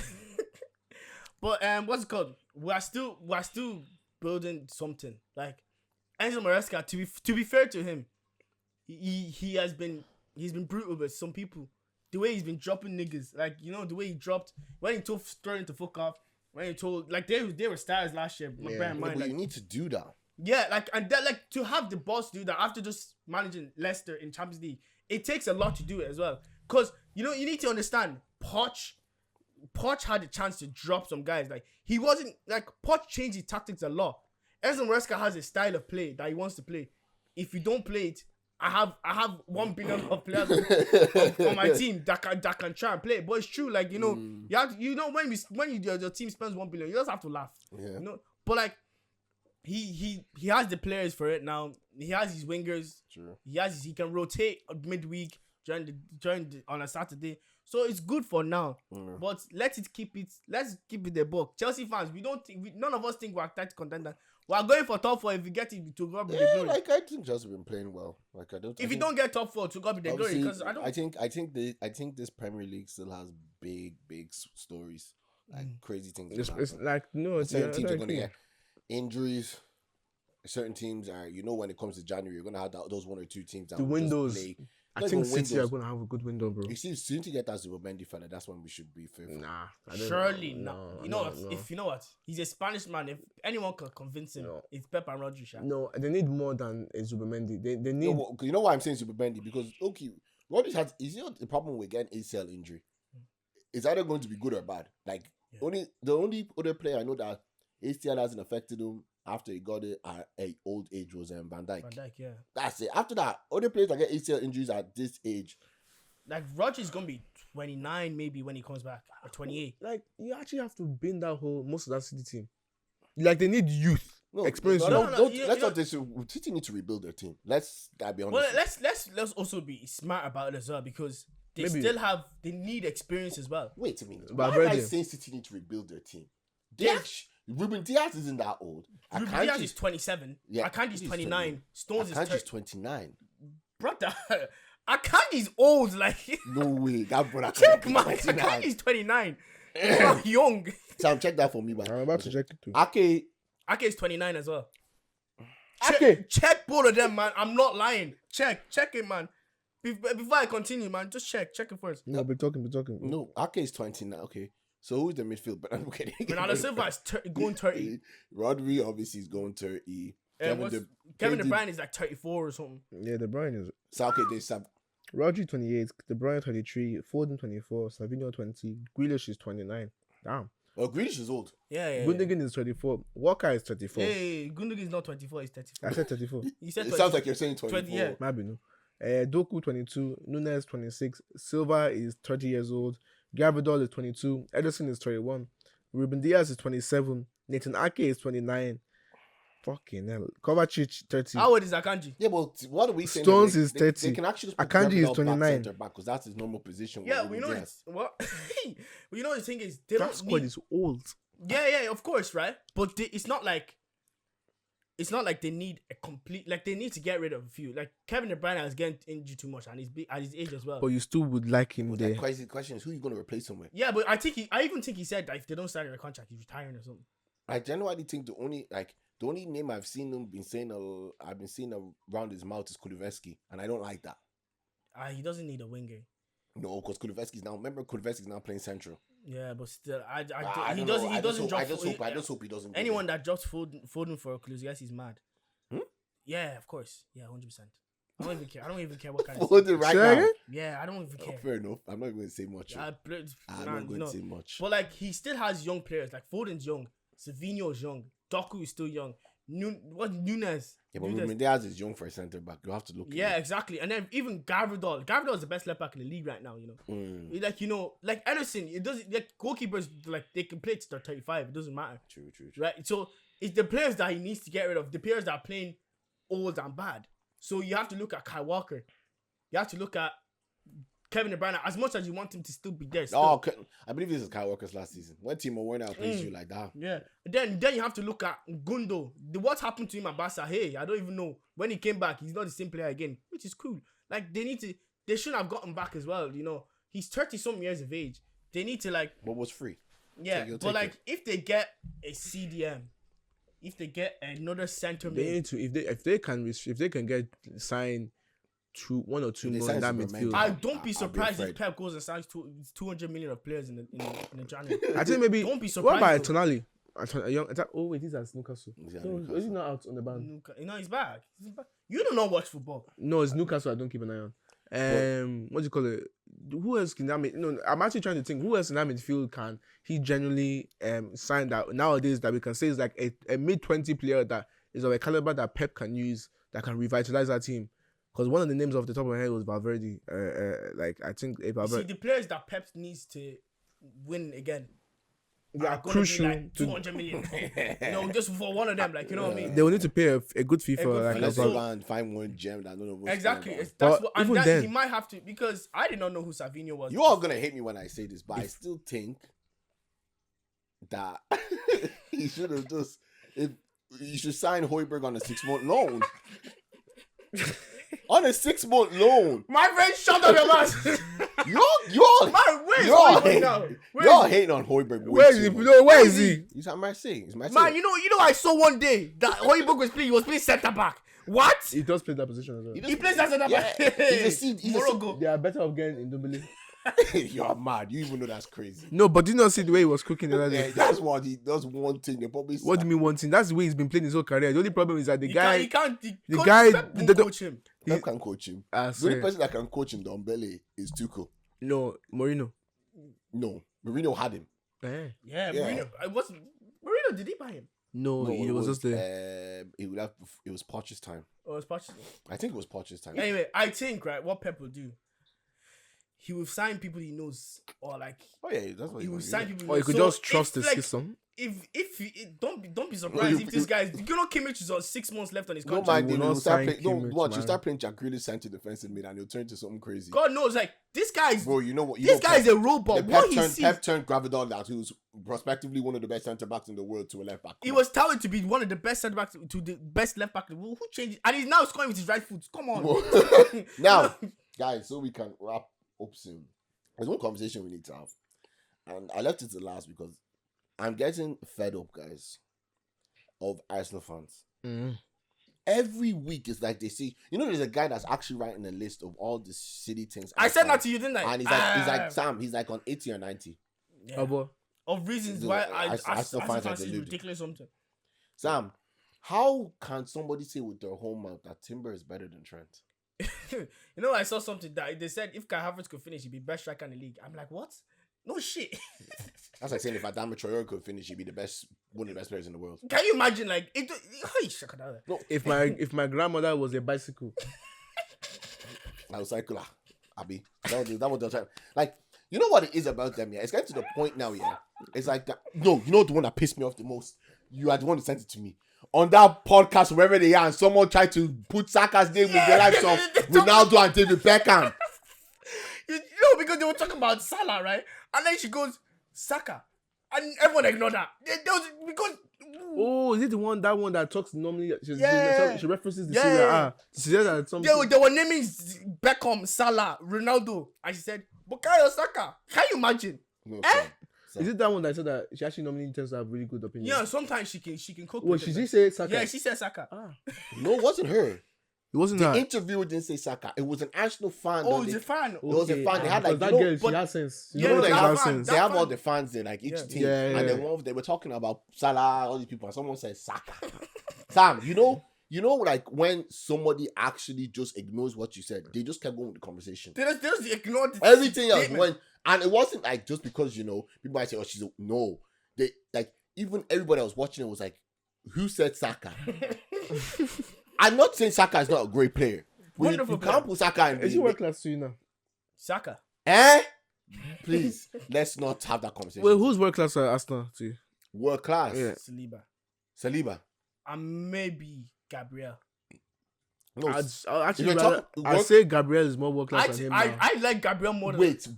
D: But what's it called? We're still building something. Like Enzo Maresca, to be fair to him, he's been brutal with some people. The way he's been dropping niggas, like the way he dropped when he told Sterling to fuck off. When he told like they were stars last year. Bear in mind,
C: but
D: like,
C: you need to do that.
D: yeah, like and that like to have the boss do that after just managing Leicester in Champions League, it takes a lot to do it as well. Cause you need to understand, Poch had a chance to drop some guys. Like he wasn't like Poch changed his tactics a lot. Enzo Maresca has a style of play that he wants to play. If you don't play it, I have 1 billion of players on my team that can try and play. But it's true, like you have when your team spends 1 billion, you just have to laugh.
C: Yeah.
D: But like he has the players for it now. He has his wingers.
C: True.
D: He can rotate midweek on a Saturday. So it's good for now. But let's keep it the book. Chelsea fans, none of us think we're title contenders. We're going for top 4 if we get it to God be the glory.
C: Like I think Chelsea been playing well. Like
D: If you don't get top 4 to God be the glory, because
C: I think this Premier League still has big stories, like crazy things.
B: It's like
C: certain teams are gonna get injuries. Certain teams are, when it comes to January, you're gonna have those 1 or 2 teams that
B: the
C: will
B: windows.
C: just play.
B: I think City are gonna have a good window, bro.
C: You see, as soon as you get that Zubomendi fella, that's when we should be fearful.
B: Nah, I don't
D: surely
B: know.
D: not.
B: No,
D: If you know what, he's a Spanish man. If anyone can convince him, it's Pep and Rodri.
B: No, they need more than a Zubomendi. They need.
C: You know why I'm saying Zubomendi? Because Rodri is the problem with getting ACL injury. It's either going to be good or bad. Like the only other player I know that ACL hasn't affected him after he got it at an old age was Van Dijk.
D: Van Dijk, yeah.
C: That's it. After that, other players that get ACL injuries at this age.
D: Like Rodri's gonna be 29 maybe when he comes back, or 28.
B: Like you actually have to bin that whole most of that City team. Like they need youth, experience.
C: Let's not say City need to rebuild their team. Let's be honest.
D: Well, let's also be smart about it as well, because they need experience as well.
C: Wait a minute.
B: But
C: Why am I saying City need to rebuild their team? Ruben Diaz isn't that old.
D: Ruben Diaz is 27. Yeah, Akanji's 29. Stones is
C: 29.
D: Brother, Akanji's old. Like
C: no way. That brother.
D: Check man. Akanji's 29. Young.
C: Sam, check that for me, man.
B: I'm about to check it too.
D: Ake is 29 as well.
B: Ake.
D: Check both of them, man. I'm not lying. Check it, man. Before I continue, man, just check it first.
B: No, be talking.
C: No, Ake is 29. Okay. So who's the midfield? But I'm kidding.
D: Bernardo Silva is going 30.
C: Rodri obviously is going 30.
D: Kevin De Bruyne is like 34 or something.
B: Yeah, De Bruyne is.
C: So okay, there's some.
B: Rodri 28, De Bruyne 23, Foden 24, Savinho 20, Grealish is 29. Damn.
C: Well, Grealish is old.
D: Yeah.
B: Gundogan is 24. Walker is 34.
D: Hey, Gundogan is not 24, he's 34.
B: I said 34.
D: You said
C: it sounds like you're saying 24.
D: 20, yeah.
B: Maybe no. Doku 22, Nunes 26, Silva is 30 years old, Gabriel is 22, Ederson is 31, Ruben Diaz is 27, Nathan Ake is 29. Fucking hell. Kovacic 30.
D: How old is Akanji?
C: Yeah, but what are we saying?
B: Stones is 30.
C: They can actually just put
B: Akanji is
C: Gabriel
B: 29.
C: because that's his normal position.
D: Yeah, we know it's what. You know the thing is,
B: that squad is old.
D: Yeah, of course, right? But it's not like they need a complete. Like they need to get rid of a few. Like Kevin De Bruyne is getting injured too much, and he's big at his age as well.
B: But you still would like him
C: But
B: there.
C: the question is, who are you going to replace him with?
D: Yeah, but I even think he said that if they don't sign a contract, he's retiring or something.
C: I genuinely think the only name I've seen him I've been seeing around his mouth is Kulusevski, and I don't like that.
D: He doesn't need a winger.
C: No, because Kulusevski's now playing central.
D: Yeah, but still,
C: I
D: he doesn't drop.
C: I just hope he doesn't.
D: Anyone that drops Foden for Kulusevski is mad. Yeah, of course. Yeah, 100%. I don't even care what kind of.
C: Foden right now.
D: Yeah, I don't even care.
C: Fair enough. I'm not going to say much. I'm not going to say much.
D: But like, he still has young players. Like Foden's young, Savinho's young, Doku is still young, Nunes.
C: Yeah, but
D: Nunes.
C: Ruben Diaz is young for a centre back. You have to look.
D: Yeah, exactly. And then even Gabriel is the best left back in the league right now. Like like Ederson, it doesn't like goalkeepers like they can play to their 35. It doesn't matter.
C: True.
D: Right. So it's the players that he needs to get rid of. The players that are playing old and bad. So you have to look at Kyle Walker. You have to look at Kevin De Bruyne. As much as you want him to still be there.
C: Oh, I believe this is Kyle Walker's last season. When Timo Werner plays you like that.
D: Yeah. Then you have to look at Gundo. What happened to him at Barca? Hey, I don't even know. When he came back, he's not the same player again, which is cool. Like they shouldn't have gotten back as well. He's 30-something years of age. They need to like.
C: But was free.
D: Yeah,
C: So
D: but like if they get a CDM, if they get another center
A: They
D: mid,
A: need to if they can get sign one or two
C: They
A: more in
C: sign
A: that
C: Superman.
A: midfield.
D: I don't be
C: I'll be
D: surprised if
C: afraid.
D: Pep goes and signs 200 million of players in the January.
A: I think maybe.
D: Don't be
A: What about
D: surprised, though.
A: Tonali? Oh wait, he's at Newcastle.
C: He's at
A: So
C: Newcastle.
A: is he not out on the ban?
D: He's back. You don't know watch football.
A: No, it's Newcastle. I don't keep an eye on. What do you call it? Who else can that mid? No, I'm actually trying to think. Who else in that midfield can he genuinely sign that nowadays that we can say is like a mid-20 player that is of a caliber that Pep can use that can revitalize that team. Because one of the names off the top of my head was Valverde. Like I think if
D: See,
A: Valverde,
D: the players that Pep needs to win again
A: they are
D: are gonna
A: crucial
D: be like 200 million. Just for one of them, like you know what I mean.
A: they will need to pay a good fee for
D: good
A: like
D: fee.
C: Unless
A: a
C: they
D: So-
C: go and find one gem that none of us
D: Exactly.
C: know about.
D: That's
A: But
D: what, and
A: even
D: that,
A: then-
D: he might have to, because I did not know who Savinho was.
C: You are gonna hate me when I say this, but I still think that he should have just you should sign Højbjerg on a 6-month loan. On a 6-month loan.
D: My friend, shut up your mouth.
C: You're
D: Man, where's
C: You're
D: Højbjerg
C: hating-
D: now?
C: You're hating on Højbjerg. way
A: where is
C: too
A: he?
C: much.
A: No, where is he?
C: He's at Marseille. He's Marseille.
D: Man, you know, I saw one day that Højbjerg was playing. He was playing centre back. What?
A: He does play that position as well.
D: He plays as centre back.
C: Yeah, he's a seed- he's a seed.
D: Morocco.
A: They are better off getting Ndombele.
C: You're mad. You even know that's crazy.
A: No, but do you not see the way he was cooking the other
C: Yeah,
A: day?
C: that's what he does. One thing they probably.
A: What do you mean one thing? That's the way he's been playing his whole career. The only problem is that the
D: He
A: guy.
D: can't.
A: the guy-
D: Pep won't
A: the-
D: coach him.
C: Pep can coach him.
A: I
C: The only
A: swear.
C: person that can coach him, Ndombele, is Tuchel.
A: No, Mourinho.
C: No, Mourinho had him.
A: Eh.
D: Yeah,
C: Yeah.
D: Mourinho. Mourinho, did he buy him?
A: No, it was just the.
C: It was Poch's time.
D: Or was Poch?
C: I think it was Poch's time.
D: Anyway, I think right what Pep will do. He will sign people he knows, or like
C: Oh yeah, that's what
D: he will sign people.
A: Or you could
D: So
A: just trust
D: if,
A: the
D: like,
A: system.
D: Don't be surprised if this guy, Kimmich is on 6 months left on his
C: Don't
D: contract.
C: mind
A: will
C: him.
A: not
C: He'll start
A: sign
C: playing. Don't
A: Kimmich,
C: watch. You
A: man.
C: start playing Jack Grealish center defensive mid, and he'll turn into something crazy.
D: God knows, like this guy's
C: Bro, you know what? You
D: this
C: know
D: guy's a robot.
C: Pep
D: What he
C: turned,
D: sees,
C: Pep turned Gravidon, that who's prospectively one of the best centre backs in the world, to a left back.
D: he was touted to be one of the best centre backs to the best left back in the world. Who changed it? And he's now scoring with his right foot. Come on.
C: Now, guys, so we can wrap up soon. There's one conversation we need to have, and I left it to last because I'm getting fed up, guys, of Arsenal fans.
A: Mm.
C: Every week it's like they see, there's a guy that's actually writing a list of all the silly things.
D: I said that to you, didn't I?
C: and he's like Sam. He's like on 80 or 90.
D: Yeah.
A: Oh, boy.
D: Of reasons
C: Dude,
D: why
C: Arsenal fans are
D: is
C: deluded.
D: ridiculous. Something.
C: Sam, how can somebody say with their whole mouth that Timber is better than Trent?
D: I saw something that they said if Kai Havertz could finish, he'd be best striker in the league. I'm like, what? No shit.
C: That's like saying if Adama Traore could finish, he'd be one of the best players in the world.
D: Can you imagine? Like,
C: No,
A: If my grandmother was a bicycle,
C: I was like, Abby. That was the time. Like, you know what it is about them, yeah? It's getting to the point now, yeah? It's like that. No, you know the one that pissed me off the most? You are the one who sent it to me. On that podcast, wherever they are, and someone tried to put Saka's name with the likes of Ronaldo and David Beckham.
D: Because they were talking about Salah, right? And then she goes, Saka. And everyone ignored that. Because
A: oh, is it the one that talks normally?
D: Yeah.
A: She references the
D: Yeah.
A: Syria. She said that something.
D: they were naming Beckham, Salah, Ronaldo. And she said, Bukayo Saka. Can you imagine?
C: No,
A: Is it that one that said that she actually normally tends to have really good opinions?
D: Yeah, sometimes she can cook.
A: Well,
D: with
A: she
D: it.
A: did say Saka.
D: Yeah, she said Saka.
C: No, it wasn't her.
A: It wasn't
C: The
A: that.
C: interviewer didn't say Saka. It was an Arsenal fan.
D: Oh,
C: though.
D: it's
C: They-
D: a fan.
C: It was a fan. They had like
A: that
C: you know,
A: girl.
D: but-
A: She has sense.
D: Yeah,
C: know,
D: no,
C: they
D: that
C: have
D: fan,
C: they
D: that
C: have all
D: fan.
C: the fans in like each
D: Yeah.
C: team,
A: Yeah,
C: and
A: yeah.
C: then they were talking about Salah, all these people, and someone said Saka. Sam, you know, like when somebody actually just ignores what you said, they just kept going with the conversation.
D: They just ignored the
C: Everything else
D: statement.
C: went, and it wasn't like just because people might say, "Oh, no." They like even everybody else watching it was like, who said Saka? I'm not saying Saka is not a great player. But
D: Wonderful
C: you
D: player.
C: can't put Saka in
A: Is he world class to you now?
D: Saka.
C: Eh? Please, let's not have that conversation.
A: Well, who's world class at Arsenal to you?
C: World class?
A: Yeah.
D: Saliba.
C: Saliba.
D: And maybe Gabriel.
C: No,
A: I'd
C: you're
A: I'd say Gabriel is more world class than him now.
D: I like Gabriel more than...
C: wait.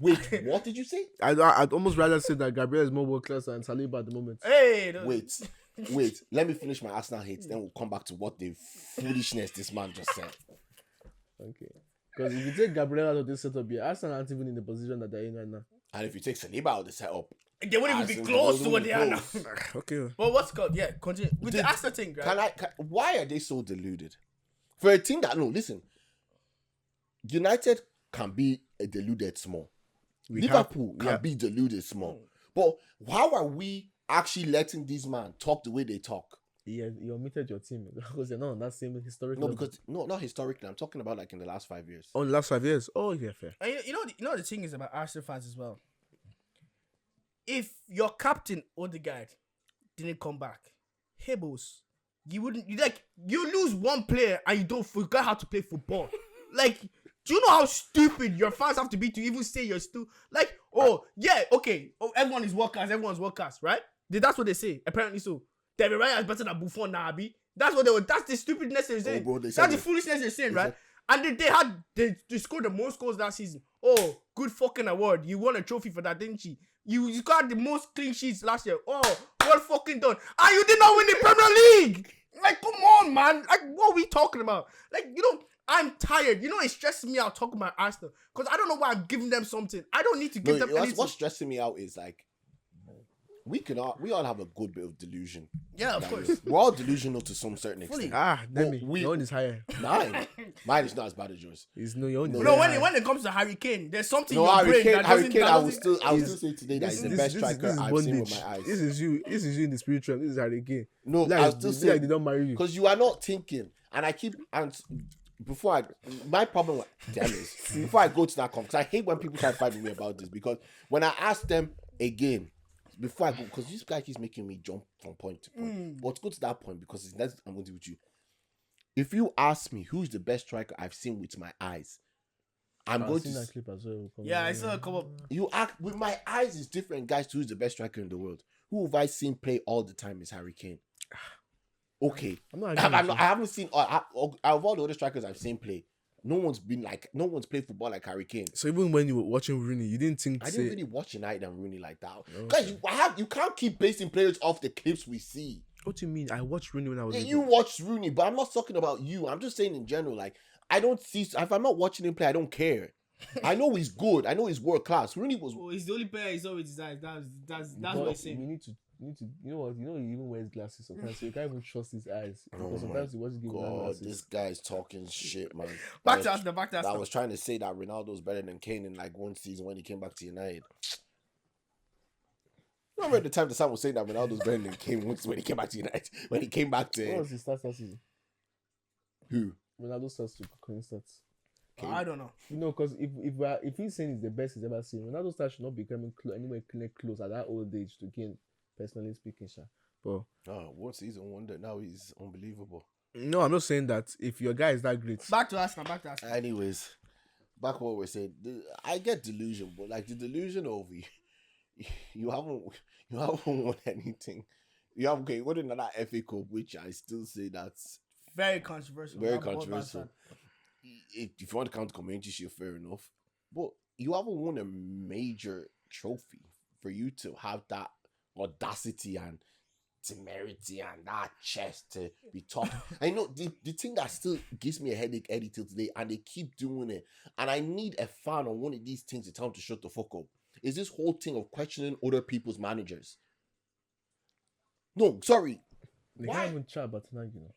C: What did you say?
A: I'd almost rather say that Gabriel is more world class than Saliba at the moment.
D: Hey!
C: Wait. Let me finish my Arsenal hate. Then we'll come back to what the foolishness this man just said.
A: Okay. Because if you take Gabriel out of this setup here, Arsenal aren't even in the position that they're in right now.
C: And if you take Saliba out of the setup,
D: They wouldn't even be
C: Arsenal
D: close to what they are now.
C: close.
A: Okay.
D: Well, what's called? Yeah, continue. With the Arsenal thing, right?
C: why are they so deluded? For a team that, no, listen, United can be a deluded small. Liverpool can be deluded small. But how are we actually letting these men talk the way they talk?
A: Yeah, you omitted your team because they're not on that same historic
C: No,
A: level.
C: because not historically. I'm talking about like in the last 5 years.
A: Oh, in the last 5 years? Oh, yeah, fair.
D: And you know the thing is about Arsenal fans as well. If your captain Odegaard didn't come back, hey boss, you lose one player and you don't forget how to play football. Like, do you know how stupid your fans have to be to even say you're still like, oh yeah, okay, oh everyone is world class, everyone's world class, right? That's what they say. Apparently so. David Raya is better than Buffon now, Abi. That's what that's the stupidness they're saying.
C: Bro,
D: that's the foolishness they're saying, right? And they scored the most goals that season. Oh, good fucking award. You won a trophy for that, didn't you? You got the most clean sheets last year. Oh, well fucking done. And you did not win the Premier League. Like, come on, man. Like, what are we talking about? Like, I'm tired. It stresses me out talking about Arsenal. Because I don't know why I'm giving them something. I don't need to give them anything.
C: What's stressing me out is like, we all have a good bit of delusion.
D: Yeah, of course.
C: We're all delusional to some certain extent.
A: Your own is higher.
C: Mine is not as bad as yours.
A: Your own is
D: No,
A: higher.
D: when it comes to Harry Kane, there's something
C: No,
D: in your brain that
C: Harry
D: doesn't...
C: Kane, I will still say today that he's the best striker
A: is
C: I've seen with
A: bondage.
C: my eyes.
A: This is you in the spiritual. This is Harry Kane.
C: No,
A: like,
C: I'll still say
A: like they don't marry you.
C: because you are not thinking, and I keep my problem with them is before I go to that because I hate when people try to fight with me about this because when I ask them again before I go because this guy keeps making me jump from point to point. But go to that point because it's next I'm going to do with you. If you ask me who's the best striker I've seen with my eyes, I'm going to
A: that clip as well.
D: Yeah, I saw a couple.
C: You act with my eyes is different, guys. Who's the best striker in the world? Who have I seen play all the time is Harry Kane. Okay, I haven't seen out of all the other strikers I've seen play. No one's played football like Harry Kane.
A: So even when you were watching Rooney, you didn't think
C: I didn't really watch United and Rooney like that.
A: Okay.
C: Guys, you can't keep basing players off the clips we see.
A: What do you mean? I watched Rooney when I was.
C: Yeah, you watched Rooney, but I'm not talking about you. I'm just saying in general. Like I don't see if I'm not watching him play, I don't care. I know he's good. I know he's world class. Rooney was.
D: Oh, he's the only player he's always his eyes. That's what he's saying.
A: You need to. You know what? You know he even wears glasses sometimes, so you can't even trust his eyes. Because sometimes he wasn't giving glasses.
C: This guy's talking shit, man.
D: Back to Arsenal.
C: I was trying to say that Ronaldo's better than Kane in like one season when he came back to United. Remember the time the Sam was saying that Ronaldo's better than Kane once when he came back to United. When he came back to
A: what was his stats last season?
C: Who?
A: Ronaldo stats to Kane stats.
D: I don't know.
A: Because if he's saying it's the best he's ever seen, Ronaldo's stats should not be coming anywhere close at that old age to Kane. Personally speaking, but
C: one season wonder. Now he's unbelievable.
A: No, I'm not saying that if your guy is that great.
D: Back to Arsenal.
C: Anyways, back to what we're saying. I get delusion, but like the delusion of you haven't won anything. You have won another FA Cup, which I still say that's
D: very controversial.
C: Very controversial. If you want to count the Community Shield, fair enough. But you haven't won a major trophy for you to have that audacity and temerity and that chest to be top. I know the thing that still gives me a headache, Eddie, till today, and they keep doing it. And I need a fan on one of these things to tell them to shut the fuck up. Is this whole thing of questioning other people's managers? No, sorry.
A: They can't even chat about Ten Hag, you know.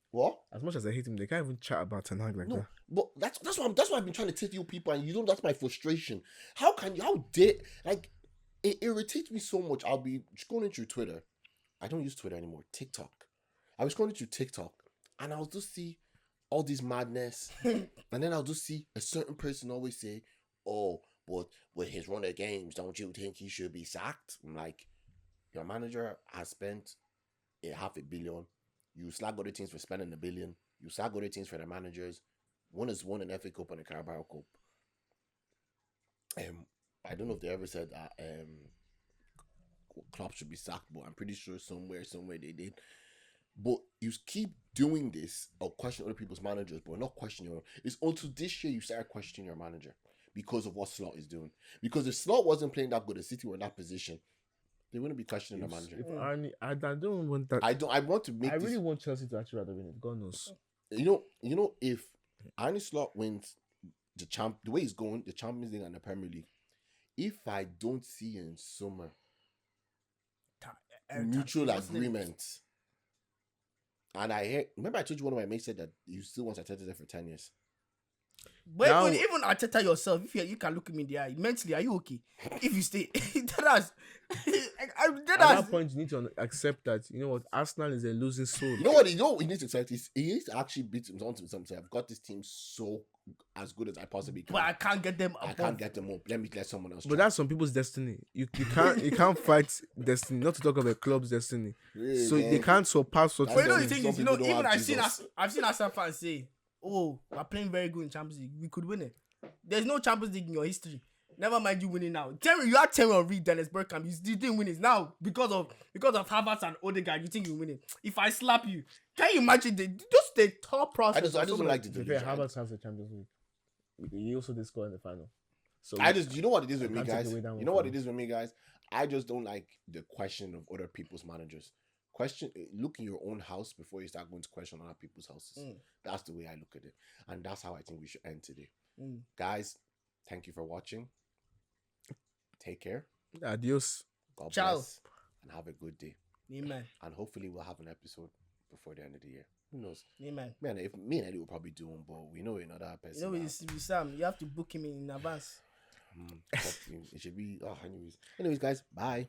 C: What?
A: As much as I hate him, they can't even chat about Ten Hag like that.
C: But that's why I've been trying to tell you people, and you know that's my frustration. How dare it irritates me so much. I'll be scrolling through Twitter. I don't use Twitter anymore. TikTok. I was scrolling through TikTok and I'll just see all this madness. And then I'll just see a certain person always say, oh, but with his run of games, don't you think he should be sacked? I'm like, your manager has spent $500 million You slag other teams for spending $1 billion. You slag other teams for their managers. One has won an FA Cup and a Carabao Cup. I don't know if they ever said that Klopp should be sacked, but I'm pretty sure somewhere they did. But you keep doing this or question other people's managers, but not questioning your. It's until this year you start questioning your manager because of what Slot is doing. Because if Slot wasn't playing that good, the City were in that position, they wouldn't be questioning the manager.
A: I don't want that.
C: I want to make.
A: I really want Chelsea to actually rather win it. God knows.
C: You know, if Arne Slot wins the way he's going, the Champions League and the Premier League, if I don't see in summer mutual agreement, and remember I told you one of my mates said that you still want Arteta there for 10 years.
D: But
A: Now-
D: even Arteta yourself, if you can look at me in the eye, mentally, are you okay? If you stay, that
A: At that point, you need to accept that, you know what, Arsenal is a losing soul.
C: You know what he needs to accept is he needs to actually beat himself to himself. I've got this team so as good as I possibly can.
D: but I can't get them.
C: I can't get them up. Let someone else.
A: But that's some people's destiny. You can't fight destiny. Not to talk about club's destiny.
C: Yeah,
A: So
C: man.
A: they can't surpass what.
C: That's
D: But you know
C: Some
D: the thing
C: people
D: is, you
C: don't
D: know, even
C: have
D: I've seen Arsenal fans say, "Oh, we're playing very good in Champions League. We could win it." There's no Champions League in your history. Never mind you winning now. You had Terry on Reed, Dennis Bergkamp. You didn't win it now because of Havertz and Odegaard. You think you win it? If I slap you, can you imagine the thought process?
C: I just
D: of
C: don't
D: someone
C: like the
A: To be fair,
C: division.
A: Havertz has the Champions League. He also did score in the final. So
C: You know what it is with
A: I
C: me,
A: can't take
C: guys.
A: away that one
C: You know what
A: from
C: it is with me, guys. I just don't like the question of other people's managers. Look in your own house before you start going to question other people's houses. That's the way I look at it, and that's how I think we should end today, guys. Thank you for watching. Take care.
A: adios.
C: God
D: Ciao.
C: bless, and have a good day.
D: Amen.
C: And hopefully we'll have an episode before the end of the year. Who knows?
D: Amen.
C: Man, if me and Eddie will probably do one, but we know another person.
D: You know,
C: now.
D: with Sam, you have to book him in advance.
C: It should be. Anyways, guys. Bye.